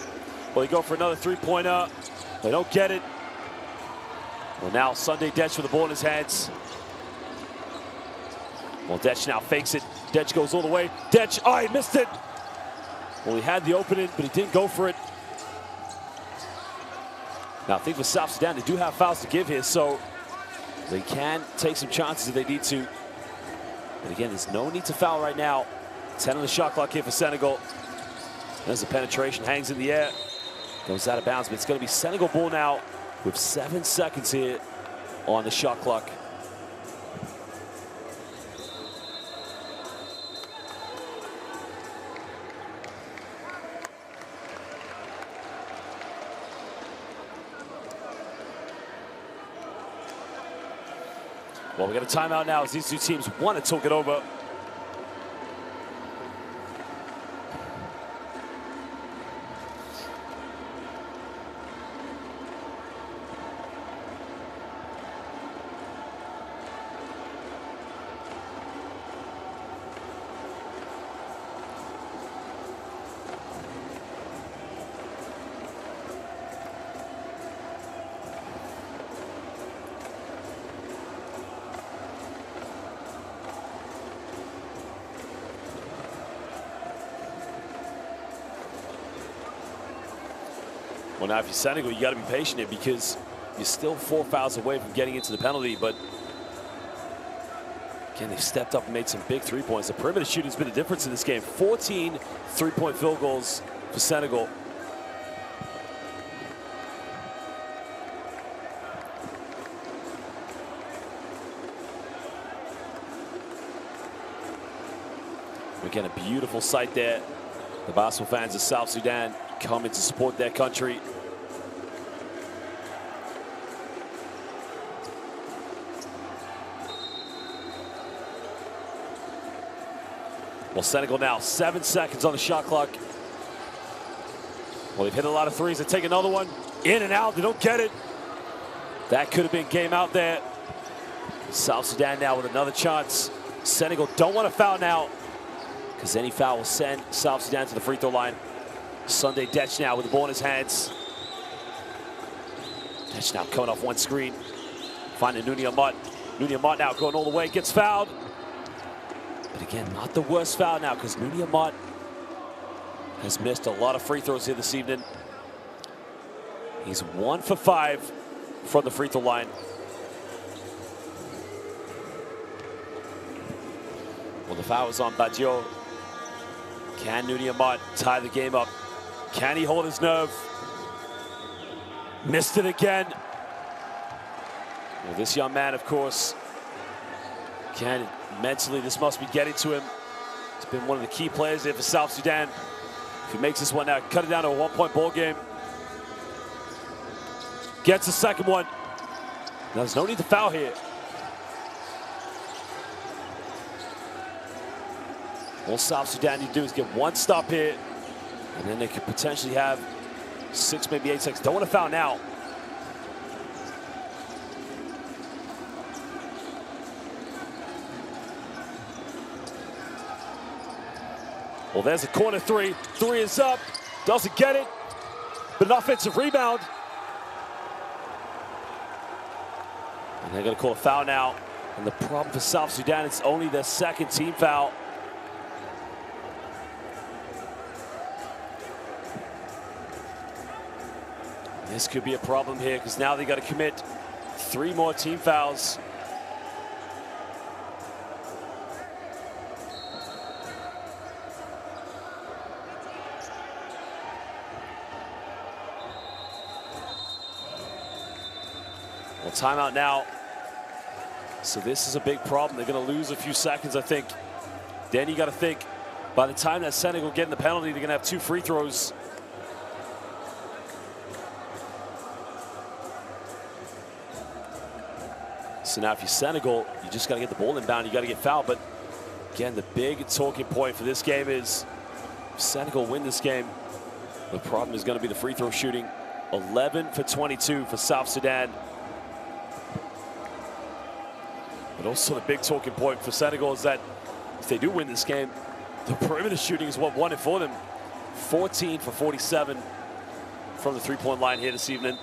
Well, they go for another three-pointer. They don't get it. Well, now Sunday Dech with the ball in his hands. Well, Dech now fakes it. Dech goes all the way. Dech, oh, he missed it. Well, he had the opening, but he didn't go for it. Now, I think with South Sudan, they do have fouls to give here, so they can take some chances if they need to. But again, there's no need to foul right now. 10 on the shot clock here for Senegal. There's the penetration, hangs in the air. Goes out of bounds, but it's going to be Senegal ball now with 7 seconds here on the shot clock. Well, we got a timeout now as these two teams want to talk it over. Well, now if you're Senegal, you got to be patient here because you're still 4 fouls away from getting into the penalty. But again, they've stepped up and made some big 3 points. The perimeter shooting has been the difference in this game. 14 3-point field goals for Senegal. Again, a beautiful sight there. The basketball fans of South Sudan coming to support their country. Well, Senegal now 7 seconds on the shot clock. Well, they've hit a lot of threes. They take another one. In and out. They don't get it. That could have been game out there. South Sudan now with another chance. Senegal don't want to foul now because any foul will send South Sudan to the free throw line. Sunday Dech now with the ball in his hands. Dech now coming off one screen. Finding Nunia Mott. Nunia Mott now going all the way. Gets fouled. But again, not the worst foul now because Nunia Mott has missed a lot of free throws here this evening. He's 1 for 5 from the free throw line. Well, the foul is on Baggio. Can Nunia Mott tie the game up? Can he hold his nerve? Missed it again. Well, this young man, of course, can mentally, this must be getting to him. He's been one of the key players here for South Sudan. If he makes this one now, cut it down to a 1-point ball game. Gets the second one. Now, there's no need to foul here. All South Sudan need to do is get one stop here, and then they could potentially have 6, maybe 8 seconds. Don't want to foul now. Well, there's a corner three. Three is up. Doesn't get it. But an offensive rebound. And they're going to call a foul now. And the problem for South Sudan, it's only their second team foul. This could be a problem here because now they got to commit 3 more team fouls. Well, timeout now. So this is a big problem. They're going to lose a few seconds, I think. Then you got to think, by the time that Senegal get in the penalty, they're going to have 2 free throws. So now if you're Senegal, you just got to get the ball inbound. You got to get fouled. But again, the big talking point for this game is if Senegal win this game, the problem is going to be the free throw shooting. 11 for 22 for South Sudan. But also the big talking point for Senegal is that if they do win this game, the perimeter shooting is what won it for them. 14 for 47. from the three-point line here this evening.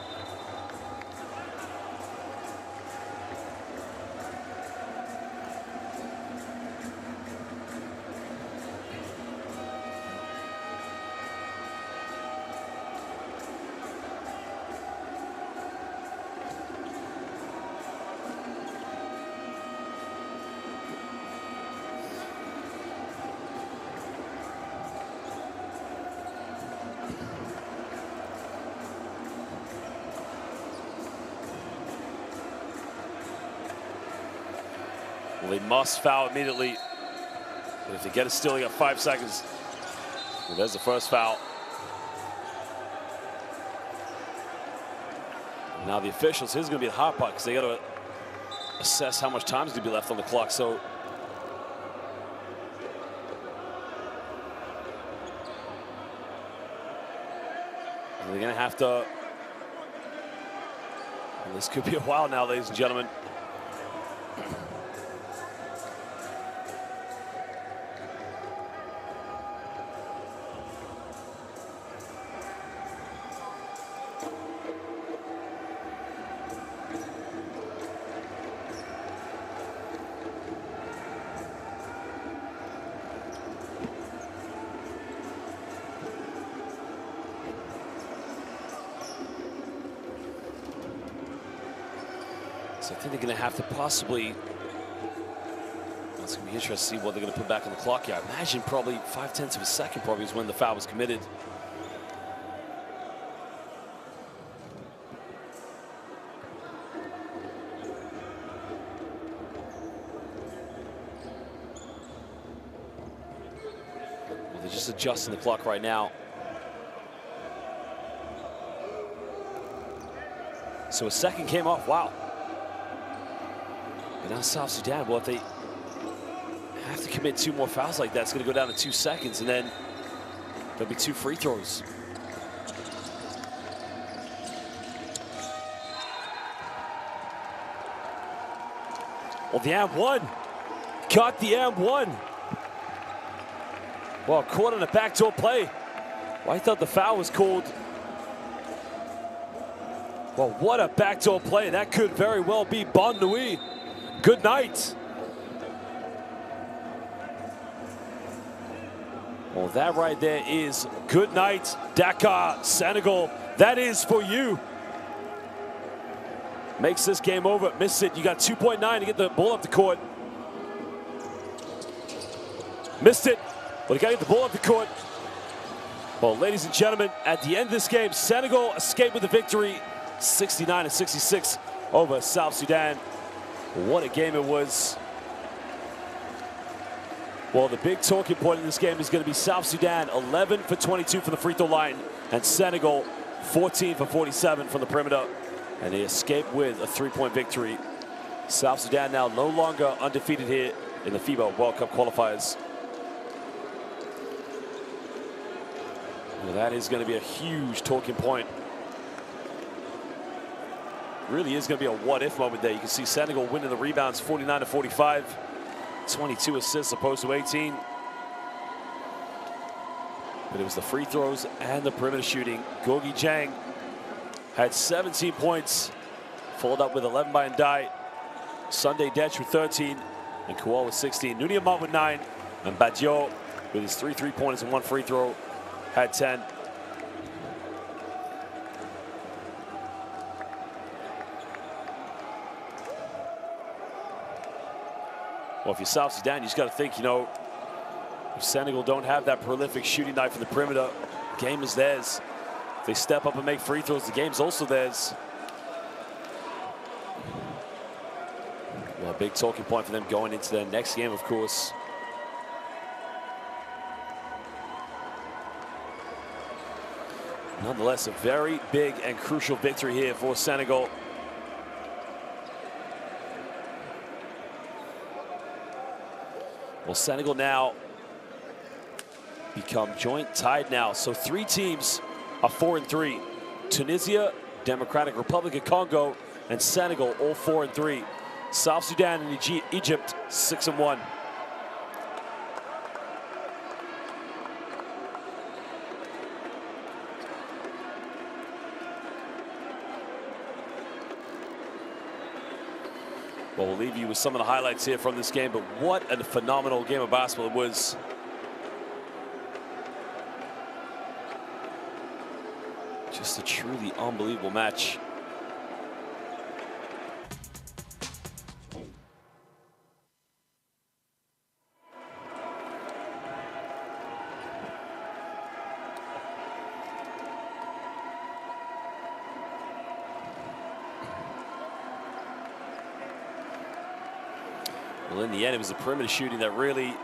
Well, they must foul immediately. But if they get a steal, they got 5 seconds. Well, there's the first foul. Now the officials, here's going to be the hot pot because they got to assess how much time is going to be left on the clock. So they're going to have to. Well, this could be a while now, ladies and gentlemen. So I think they're going to have to possibly, it's going to be interesting to see what they're going to put back on the clock here. I imagine probably 0.5 of a second probably is when the foul was committed. Well, they're just adjusting the clock right now. So a second came off, wow. But now South Sudan, well, if they have to commit 2 more fouls like that, it's going to go down to 2 seconds, and then there'll be 2 free throws. Well, the and-one. Got the and-one. Well, caught on a backdoor play. Well, I thought the foul was called. Well, what a backdoor play. That could very well be Bon Nui. Good night. Well, that right there is good night, Dakar, Senegal. That is for you. Makes this game over. Missed it. You got 2.9 to get the ball up the court. Missed it. But you got to get the ball up the court. Well, ladies and gentlemen, at the end of this game, Senegal escaped with the victory, 69-66 over South Sudan. What a game it was. Well, the big talking point in this game is going to be South Sudan 11 for 22 from the free throw line, and Senegal 14 for 47 from the perimeter. And they escape with a 3-point victory. South Sudan now no longer undefeated here in the FIBA World Cup qualifiers. Well, that is going to be a huge talking point. Really is going to be a what-if moment there. You can see Senegal winning the rebounds 49-45. 22 assists opposed to 18. But it was the free throws and the perimeter shooting. Gorgui Dieng had 17 points, followed up with 11 by Ndai. Sunday Dech with 13, and Koual with 16. Nuni Amat with 9, and Badio with his 3 3-pointers and 1 free throw had 10. Well, if you're South Sudan, you just got to think, you know, if Senegal don't have that prolific shooting night from the perimeter, the game is theirs. If they step up and make free throws, the game's also theirs. Well, a big talking point for them going into their next game, of course. Nonetheless, a very big and crucial victory here for Senegal. Well, Senegal now become joint tied now. So 3 teams are 4-3. Tunisia, Democratic Republic of Congo, and Senegal all 4-3. South Sudan and Egypt 6-1. Well, we'll leave you with some of the highlights here from this game, but what a phenomenal game of basketball it was. Just a truly unbelievable match. Well, in the end, it was the perimeter shooting that really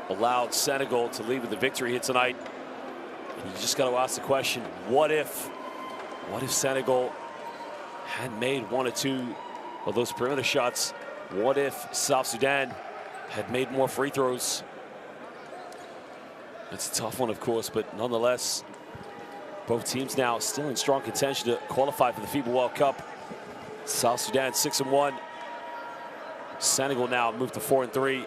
allowed Senegal to lead with the victory here tonight. And you just got to ask the question, what if Senegal had made one or two of those perimeter shots? What if South Sudan had made more free throws? It's a tough one, of course, but nonetheless, both teams now still in strong contention to qualify for the FIBA World Cup. South Sudan 6-1. Senegal now moved to 4-3.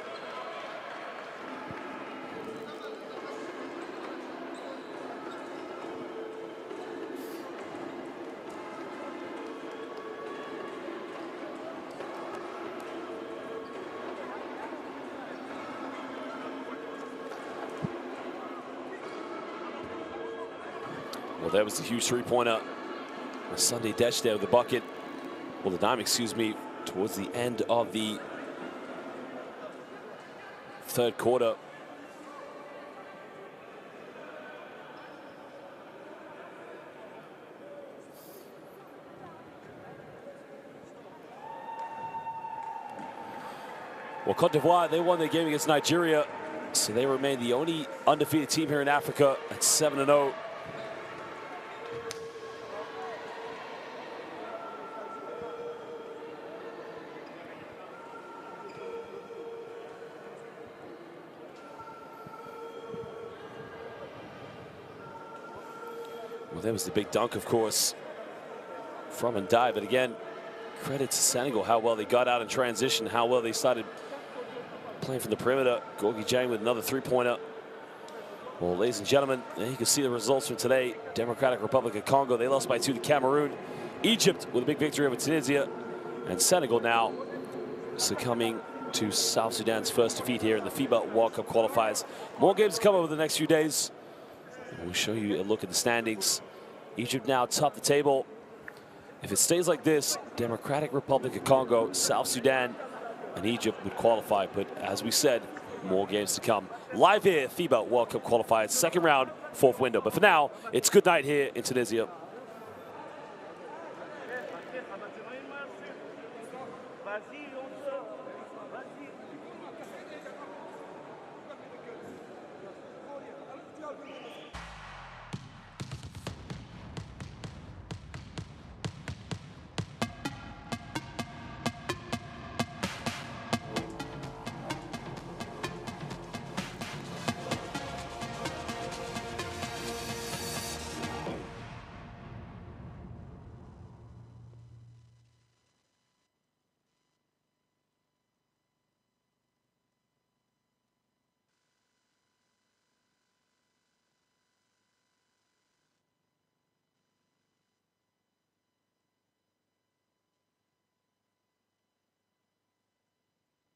Well, that was a huge three-pointer. Sunday Desh there with the bucket. Well, the dime, excuse me, towards the end of the third quarter. Well, Cote d'Ivoire, they won their game against Nigeria, so they remain the only undefeated team here in Africa at 7-0. Well, there was the big dunk, of course, from Ndai. But again, credit to Senegal, how well they got out in transition, how well they started playing from the perimeter. Gorgui Dieng with another three-pointer. Well, ladies and gentlemen, you can see the results from today. Democratic Republic of Congo, they lost by 2 to Cameroon. Egypt with a big victory over Tunisia. And Senegal now succumbing to South Sudan's first defeat here in the FIBA World Cup qualifiers. More games to come over the next few days. We'll show you a look at the standings. Egypt now top the table. If it stays like this, Democratic Republic of Congo, South Sudan, and Egypt would qualify. But as we said, more games to come. Live here, FIBA World Cup qualifiers, second round, fourth window. But for now, it's good night here in Tunisia.